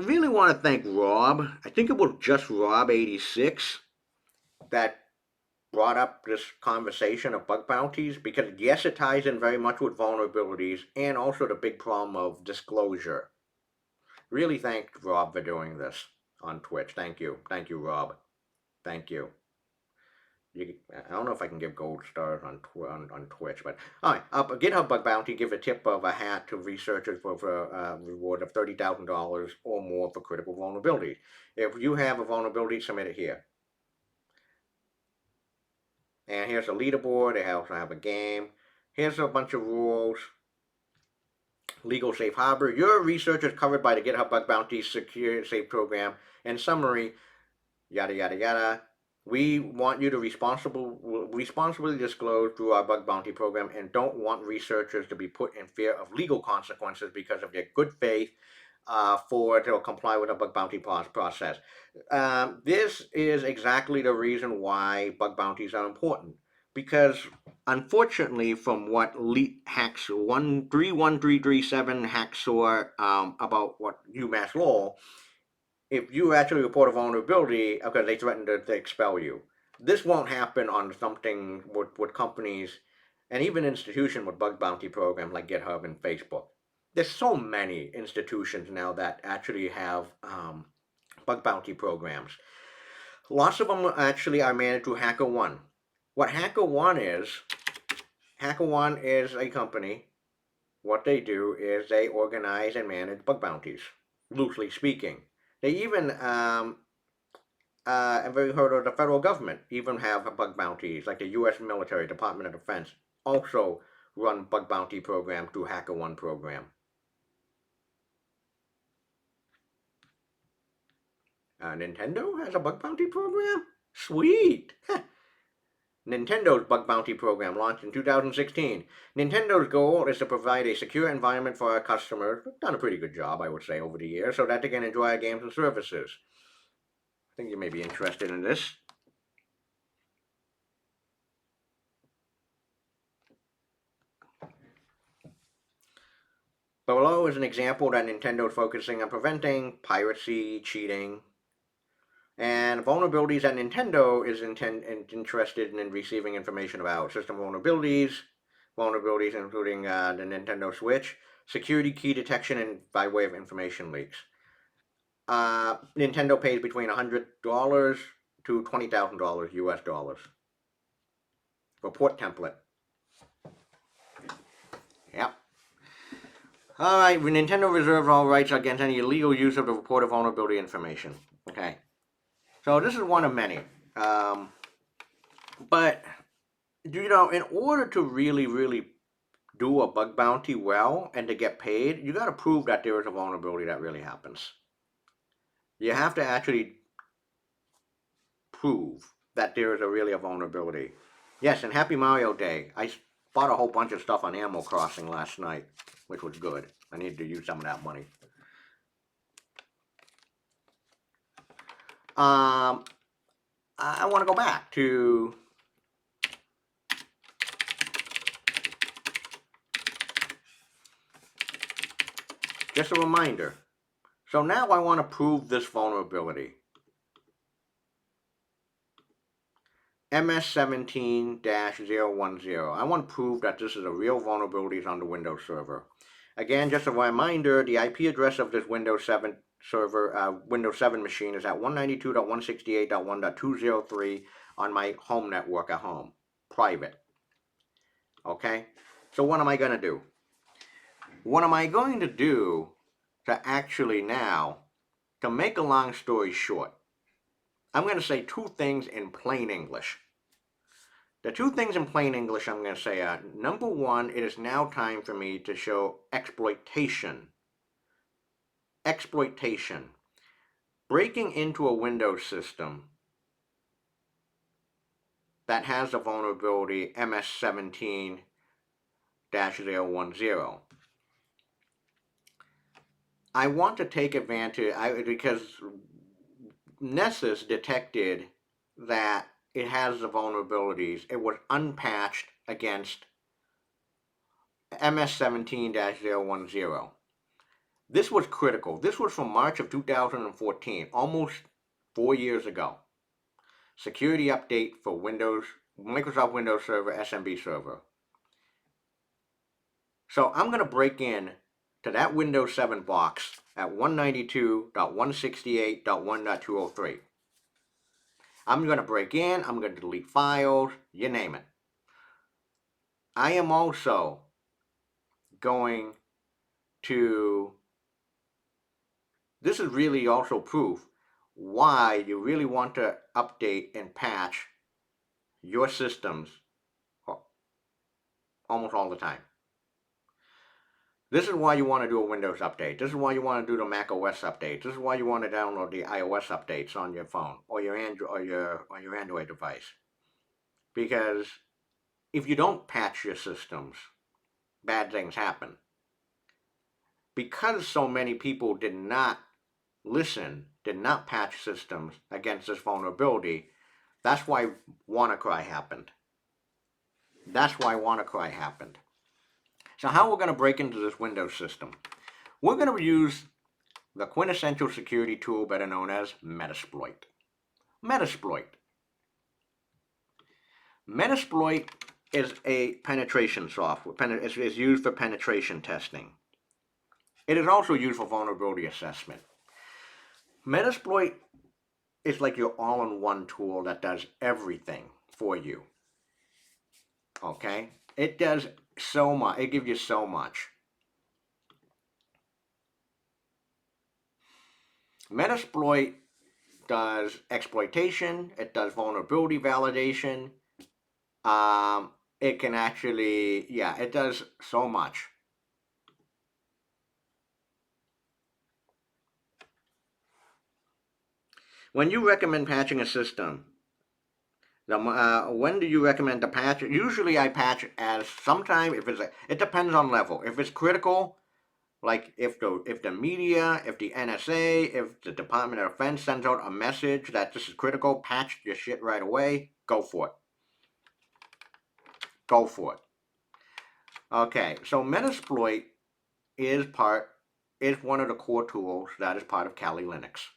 [SPEAKER 1] really want to thank Rob. I think it was just Rob86 that brought up this conversation of bug bounties because yes, it ties in very much with vulnerabilities and also the big problem of disclosure. Really thank Rob for doing this on Twitch. Thank you, Rob. Thank you. I don't know if I can give gold stars on Twitch, but all right. GitHub Bug Bounty give a tip of a hat to researchers for a reward of $30,000 or more for critical vulnerabilities. If you have a vulnerability, submit it here. And here's a leaderboard. They also have a game. Here's a bunch of rules. Legal safe harbor. Your research is covered by the GitHub Bug Bounty Secure Safe Program. In summary, yada yada yada. We want you to responsibly disclose through our bug bounty program and don't want researchers to be put in fear of legal consequences because of their good faith to comply with a bug bounty process. This is exactly the reason why bug bounties are important. Because unfortunately, from what hacks 131337 hacksaw about what UMass law, if you actually report a vulnerability, okay, they threaten to expel you. This won't happen on something with companies and even institutions with bug bounty programs like GitHub and Facebook. There's so many institutions now that actually have bug bounty programs. Lots of them actually are managed through HackerOne. What HackerOne is a company. What they do is they organize and manage bug bounties, loosely speaking. They even have you heard of the federal government even have bug bounties, like the U.S. military, Department of Defense, also run bug bounty program through HackerOne program. Nintendo has a bug bounty program? Sweet! Nintendo's bug bounty program launched in 2016. Nintendo's goal is to provide a secure environment for our customers. They've done a pretty good job, I would say, over the years, so that they can enjoy our games and services. I think you may be interested in this. Below is an example that Nintendo is focusing on preventing piracy, cheating, and vulnerabilities that Nintendo is interested in receiving information about. System vulnerabilities including the Nintendo Switch, security key detection and by way of information leaks. Nintendo pays between $100 to $20,000 US dollars. Report template. Yep. Alright, Nintendo reserves all rights against any illegal use of the reported vulnerability information. Okay. So this is one of many. But, in order to really do a bug bounty well and to get paid, you got to prove that there is a vulnerability that really happens. You have to actually prove that there is really a vulnerability. Yes, and Happy Mario Day. I bought a whole bunch of stuff on Animal Crossing last night, which was good. I needed to use some of that money. I want to go back to just a reminder. So now I want to prove this vulnerability. MS17-010. I want to prove that this is a real vulnerability on the Windows server. Again, just a reminder, the IP address of this Windows 7 server, Windows 7 machine is at 192.168.1.203 on my home network at home. Private. Okay? So what am I going to do? What am I going to do to actually now, to make a long story short, I'm going to say two things in plain English. The two things in plain English I'm going to say are, number one, it is now time for me to show exploitation. Exploitation. breaking into a Windows system that has the vulnerability MS17-010. I want to take advantage, because Nessus detected that it has the vulnerabilities. It was unpatched against MS17-010. This was critical. This was from March of 2014, almost 4 years ago. Security update for Windows, Microsoft Windows Server, SMB server. So I'm going to break in to that Windows 7 box at 192.168.1.203. I'm going to break in, I'm going to delete files, you name it. I am also going to, this is really also proof why you really want to update and patch your systems almost all the time. This is why you want to do a Windows update. This is why you want to do the Mac OS update. This is why you want to download the iOS updates on your phone or your Android device. Because if you don't patch your systems, bad things happen. Because so many people did not listen, did not patch systems against this vulnerability, that's why WannaCry happened. That's why WannaCry happened. So how we're going to break into this Windows system? We're going to use the quintessential security tool better known as Metasploit. Metasploit. Metasploit is a penetration software. It's used for penetration testing. It is also used for vulnerability assessment. Metasploit is like your all-in-one tool that does everything for you. Okay? It does so much. It gives you so much. Metasploit does exploitation. It does vulnerability validation. It can actually, yeah, it does so much. When you recommend patching a system, when do you recommend to patch? Usually I patch as sometime if it depends on level. If it's critical, like if the media, if the NSA, if the Department of Defense sends out a message that this is critical, patch your shit right away, go for it. Go for it. Okay, so Metasploit is one of the core tools that is part of Kali Linux.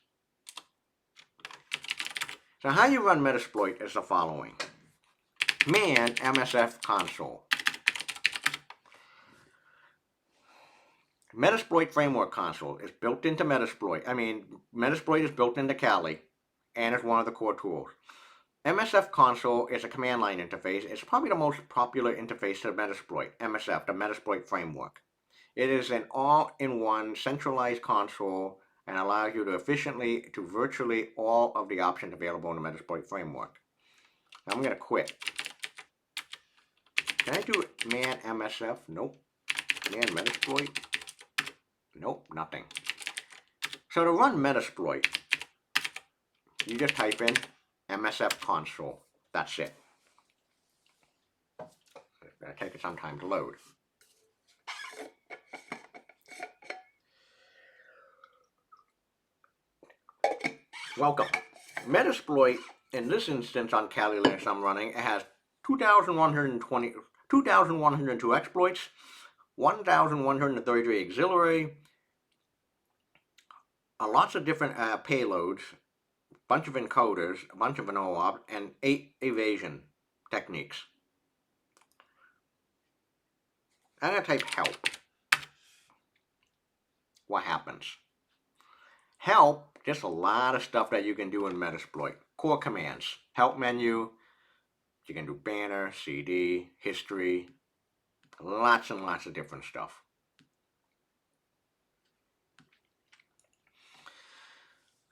[SPEAKER 1] So how you run Metasploit is the following. Man MSF console. Metasploit framework console is built into Metasploit. Metasploit is built into Kali, and it's one of the core tools. MSF console is a command line interface. It's probably the most popular interface to Metasploit, MSF, the Metasploit framework. It is an all-in-one centralized console and allows you to efficiently to virtually all of the options available in the Metasploit framework. Now I'm going to quit. Can I do man MSF? Nope. Man Metasploit? Nope, nothing. So to run Metasploit, you just type in MSF console. That's it. It's going to take it some time to load. Welcome. Metasploit, in this instance on Kali Linux I'm running, it has 2,102 exploits, 1,133 auxiliary, lots of different payloads, a bunch of encoders, a bunch of OAuth, and 8 evasion techniques. I'm going to type help. What happens? Help, just a lot of stuff that you can do in Metasploit. Core commands, help menu, you can do banner, CD, history, lots and lots of different stuff.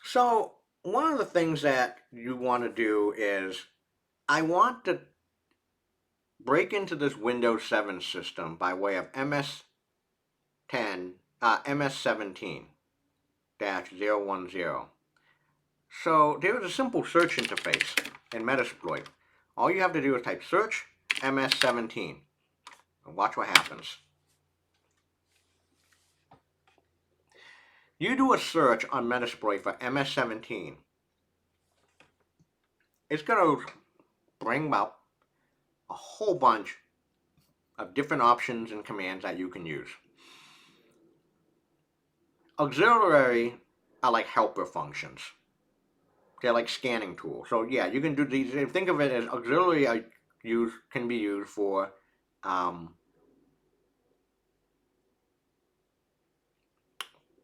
[SPEAKER 1] So one of the things that you want to do is, I want to break into this Windows 7 system by way of MS17-010. So there is a simple search interface in Metasploit. All you have to do is type search MS17 and watch what happens. You do a search on Metasploit for MS17. It's going to bring up a whole bunch of different options and commands that you can use. Auxiliary are like helper functions. They're like scanning tools. So yeah, you can do these. Think of it as auxiliary can be used for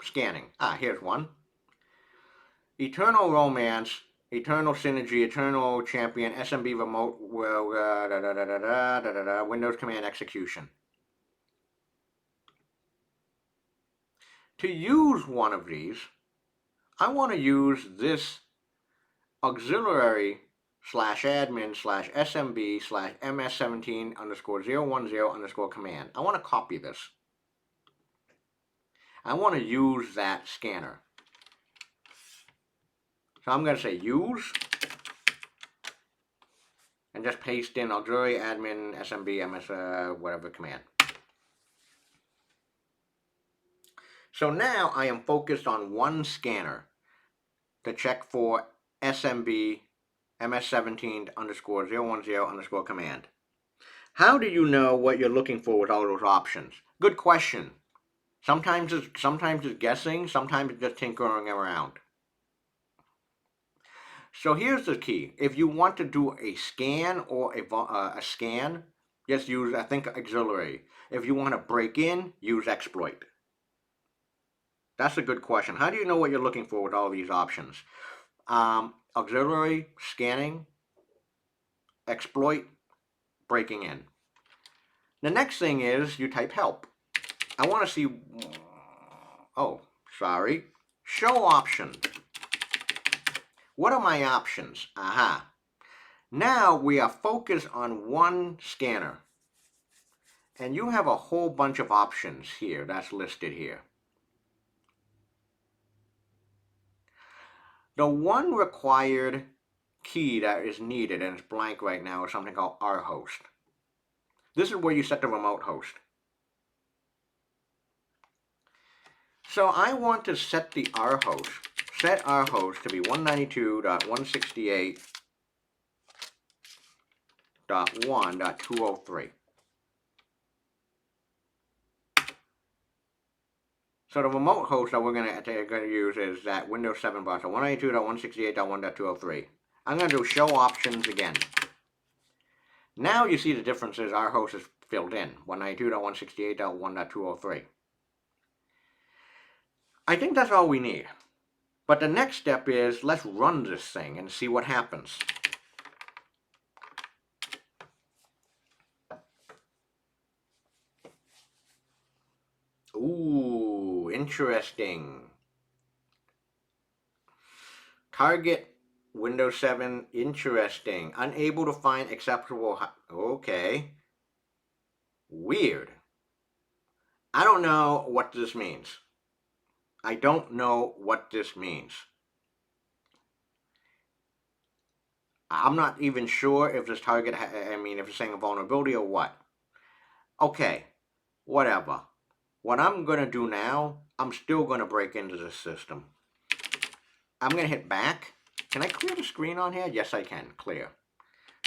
[SPEAKER 1] scanning. Here's one. Eternal Romance, Eternal Synergy, Eternal Champion, SMB Remote, Windows Command Execution. To use one of these, I want to use this auxiliary /admin /smb /ms17 _010 command. I want to copy this. I want to use that scanner. So I'm going to say use and just paste in auxiliary admin smb ms whatever command. So now I am focused on one scanner to check for smb ms17 _010 command. How do you know what you're looking for with all those options? Good question. Sometimes it's guessing, sometimes it's just tinkering around. So here's the key. If you want to do a scan or a scan, just use, I think, auxiliary. If you want to break in, use exploit. That's a good question. How do you know what you're looking for with all these options? Auxiliary, scanning, exploit, breaking in. The next thing is you type help. I want to see, show option. What are my options? Aha. Now we are focused on one scanner. And you have a whole bunch of options here that's listed here. The one required key that is needed, and it's blank right now, is something called rhost. This is where you set the remote host. So I want to set the rhost, set rhost to be 192.168.1.203. So the remote host that we're going to use is that Windows 7 bar, so 192.168.1.203. I'm going to do show options again. Now you see the differences. Our host is filled in, 192.168.1.203. I think that's all we need. But the next step is, let's run this thing and see what happens. Ooh, interesting. Target Windows 7, interesting. Unable to find acceptable, okay. Weird. I don't know what this means. I don't know what this means. I'm not even sure if this target, if it's saying a vulnerability or what. Okay, whatever. What I'm going to do now, I'm still going to break into this system. I'm going to hit back. Can I clear the screen on here? Yes, I can. Clear.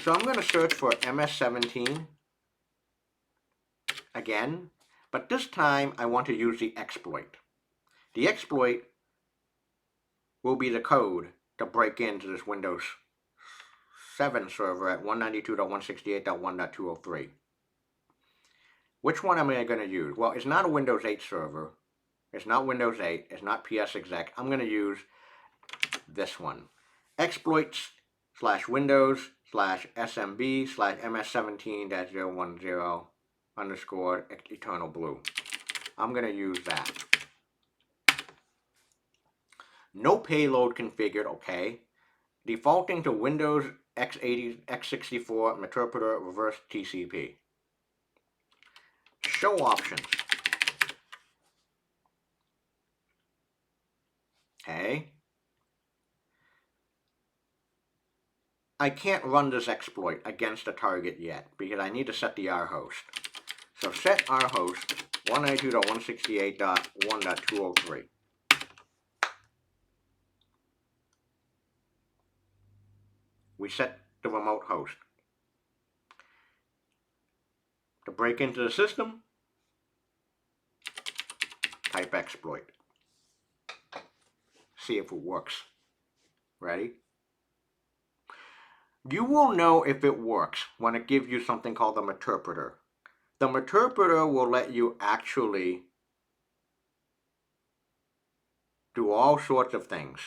[SPEAKER 1] So I'm going to search for MS17 again, but this time I want to use the exploit. The exploit will be the code to break into this Windows 7 server at 192.168.1.203. Which one am I going to use? Well, it's not a Windows 8 server. It's not Windows 8. It's not PSExec. I'm going to use this one. Exploits /Windows /SMB /MS17-010 _eternal blue. I'm going to use that. No payload configured, okay. Defaulting to Windows x80, x64 Meterpreter reverse TCP. Show options. Okay. I can't run this exploit against a target yet because I need to set the R host. So set R host 192.168.1.203. We set the remote host. To break into the system, type exploit. See if it works. Ready? You will know if it works when it gives you something called the Metasploiter. The Metasploiter will let you actually do all sorts of things,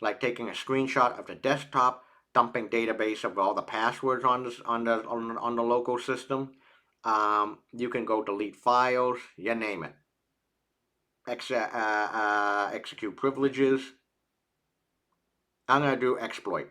[SPEAKER 1] like taking a screenshot of the desktop, dumping database of all the passwords on the local system. You can go delete files, you name it. Execute privileges. I'm going to do exploit.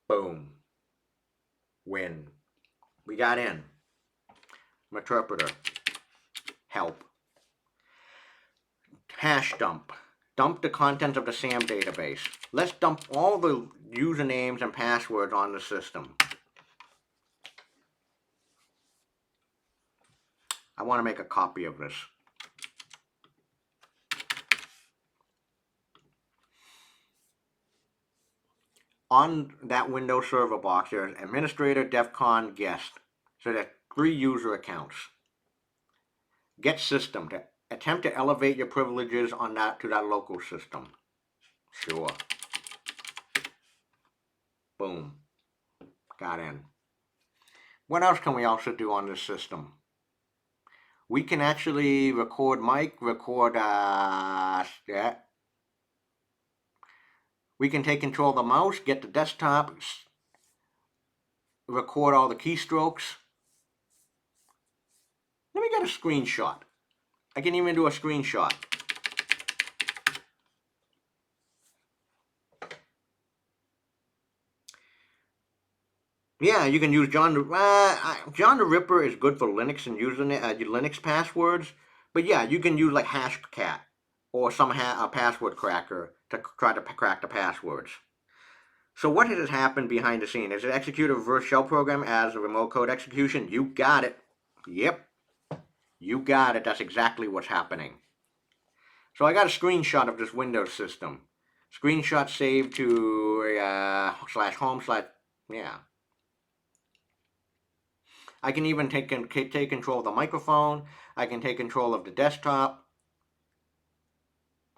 [SPEAKER 1] Boom. Win. We got in. Metasploiter. Help. Hash dump. Dump the contents of the SAM database. Let's dump all the usernames and passwords on the system. I want to make a copy of this. On that Windows Server box, there's Administrator, DEFCON, Guest. So there's 3 user accounts. Get System to attempt to elevate your privileges on that to that local system. Sure. Boom. Got in. What else can we also do on this system? We can actually record mic, yeah. We can take control of the mouse, get the desktop, record all the keystrokes. Let me get a screenshot. I can even do a screenshot. Yeah, you can use John the Ripper is good for Linux and using Linux passwords. But yeah, you can use like Hashcat or some password cracker to try to crack the passwords. So what has happened behind the scene? Is it execute a reverse shell program as a remote code execution? You got it. Yep. You got it. That's exactly what's happening. So I got a screenshot of this Windows system. Screenshot saved to /home/ yeah. I can even take control of the microphone. I can take control of the desktop.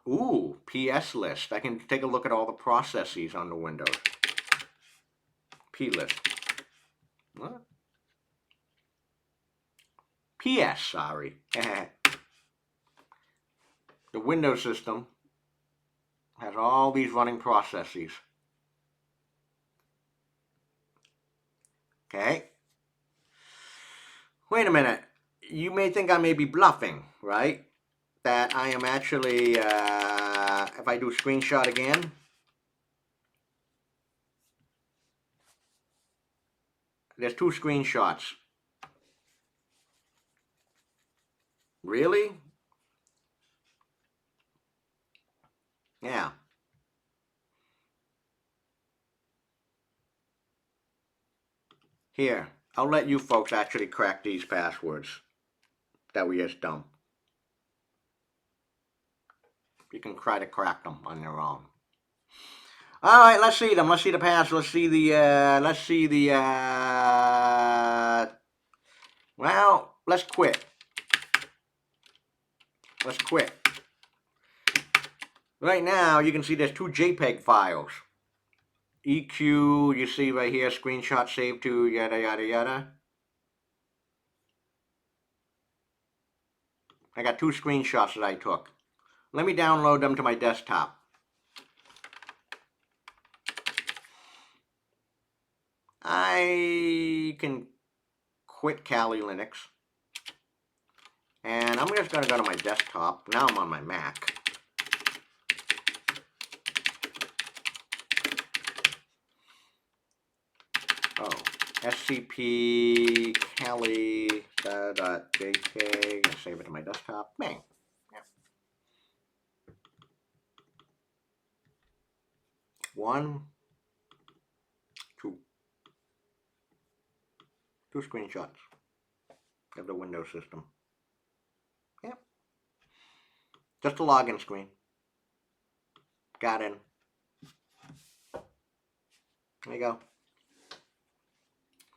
[SPEAKER 1] Ooh, PS list. I can take a look at all the processes on the Windows. P list. What? PS, sorry. The Windows system has all these running processes. Okay. Wait a minute. You may think I may be bluffing, right? That I am actually, if I do screenshot again, there's 2 screenshots. Really? Yeah. Here, I'll let you folks actually crack these passwords that we just dumped. You can try to crack them on your own. All right, let's see them. Let's see the pass. Let's see the, well, let's quit. Let's quit. Right now, you can see there's 2 JPEG files. EQ, you see right here, screenshot saved to yada, yada, yada. I got 2 screenshots that I took. Let me download them to my desktop. I can quit Kali Linux. And I'm just going to go to my desktop. Now I'm on my Mac. Oh, scp Kali.jpg. Save it to my desktop. Bang. Yeah. One, two screenshots of the Windows system. Yep. Just a login screen. Got in. There you go.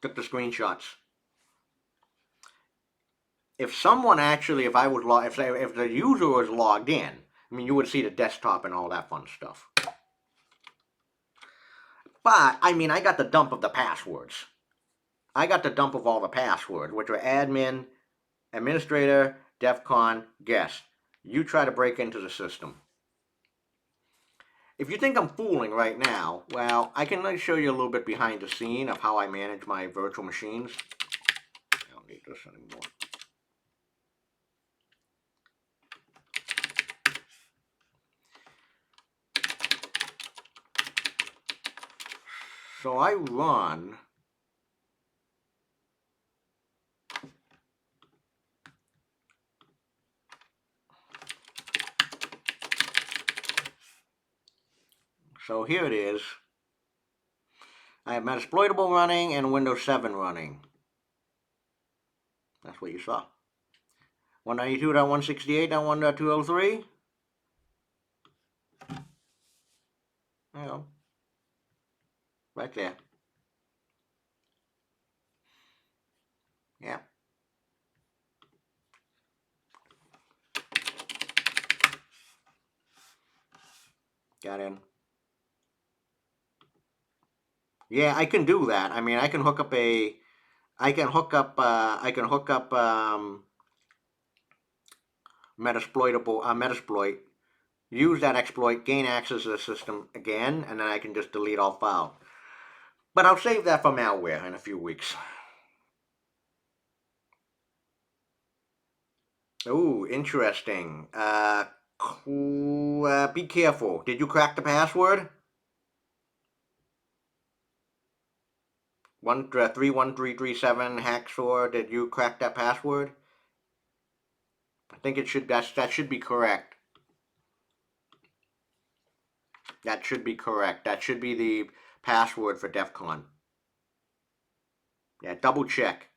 [SPEAKER 1] Took the screenshots. If someone actually, if the user was logged in, I mean, you would see the desktop and all that fun stuff. But, I mean, I got the dump of the passwords. I got the dump of all the passwords, which were admin, administrator, DEFCON, guest. You try to break into the system. If you think I'm fooling right now, well, I can show you a little bit behind the scene of how I manage my virtual machines. I don't need this anymore. So I run So here it is. I have Metasploitable running and Windows 7 running. That's what you saw. 192.168.1.203. There you go. Right there. Yeah. Got in. Yeah, I can do that. I mean, I can hook up Metasploit, use that exploit, gain access to the system again, and then I can just delete all files. But I'll save that for malware in a few weeks. Ooh, interesting. Be careful. Did you crack the password? 31337 Hacksaw. Did you crack that password? I think it should. That should be correct. That should be correct. That should be the password for DEF CON. Yeah, double check.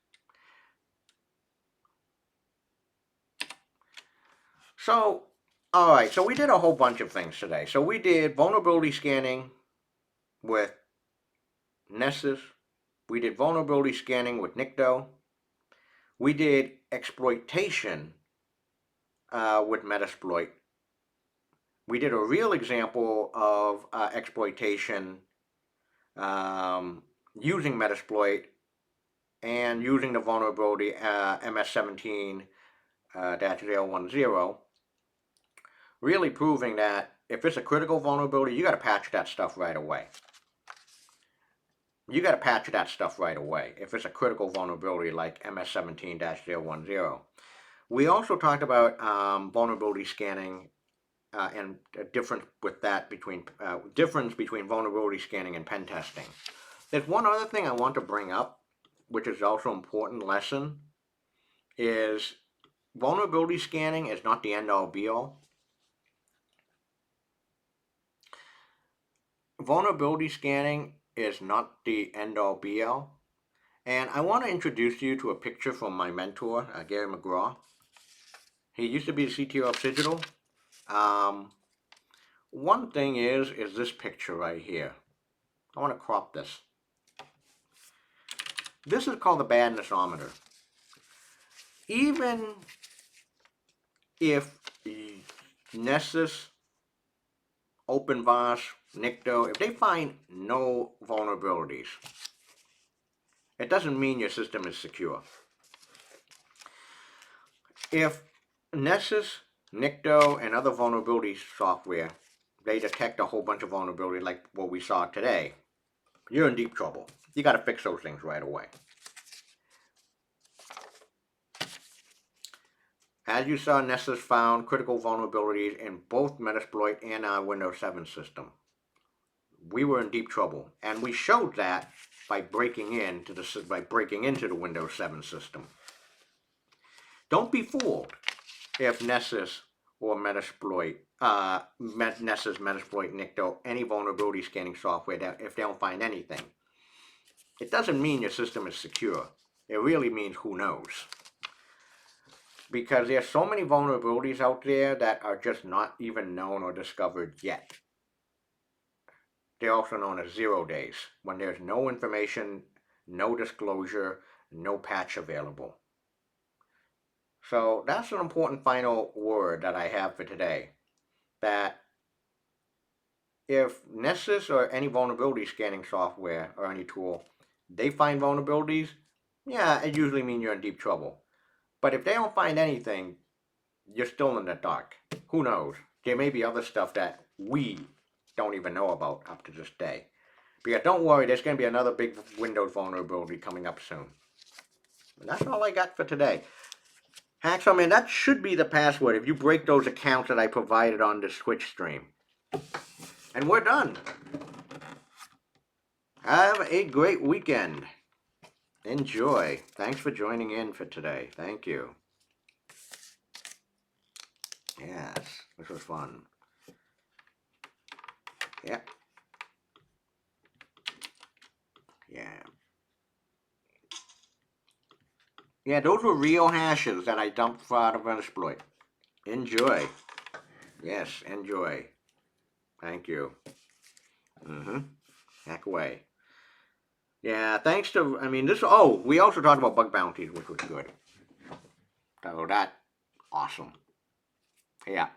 [SPEAKER 1] So, alright, so we did a whole bunch of things today. So we did vulnerability scanning with Nessus. We did vulnerability scanning with Nikto. We did exploitation with Metasploit. We did a real example of exploitation using Metasploit and using the vulnerability MS17-010, really proving that if it's a critical vulnerability, you got to patch that stuff right away. You got to patch that stuff right away if it's a critical vulnerability like MS17-010. We also talked about vulnerability scanning and a difference with that between vulnerability scanning and pen testing. There's one other thing I want to bring up, which is also an important lesson, is vulnerability scanning is not the end-all be-all. Vulnerability scanning is not the end-all be-all. And I want to introduce you to a picture from my mentor, Gary McGraw. He used to be the CTO of Digital. One thing is this picture right here. I want to crop this. This is called the Badness-O-Meter. Even if Nessus, OpenVAS, Nikto, if they find no vulnerabilities, it doesn't mean your system is secure. If Nessus, Nikto, and other vulnerability software, they detect a whole bunch of vulnerabilities like what we saw today, you're in deep trouble. You got to fix those things right away. As you saw, Nessus found critical vulnerabilities in both Metasploit and our Windows 7 system. We were in deep trouble, and we showed that by breaking into the Windows 7 system. Don't be fooled if Nessus or Metasploit, Nessus, Metasploit, Nycto, any vulnerability scanning software, if they don't find anything. It doesn't mean your system is secure. It really means who knows. Because there's so many vulnerabilities out there that are just not even known or discovered yet. They're also known as 0 days, when there's no information, no disclosure, no patch available. So that's an important final word that I have for today. That if Nessus or any vulnerability scanning software or any tool, they find vulnerabilities, yeah, it usually means you're in deep trouble. But if they don't find anything, you're still in the dark. Who knows? There may be other stuff that we don't even know about up to this day. But don't worry, there's going to be another big Windows vulnerability coming up soon. And that's all I got for today. Hacksaw Man, that should be the password if you break those accounts that I provided on the Twitch stream. And we're done. Have a great weekend. Enjoy. Thanks for joining in for today. Thank you. Yes, this was fun. Yeah. Yeah. Yeah, those were real hashes that I dumped out of Metasploit. Enjoy. Yes, enjoy. Thank you. Hack away. Yeah, thanks to, we also talked about bug bounties, which was good. So that, awesome. Yeah.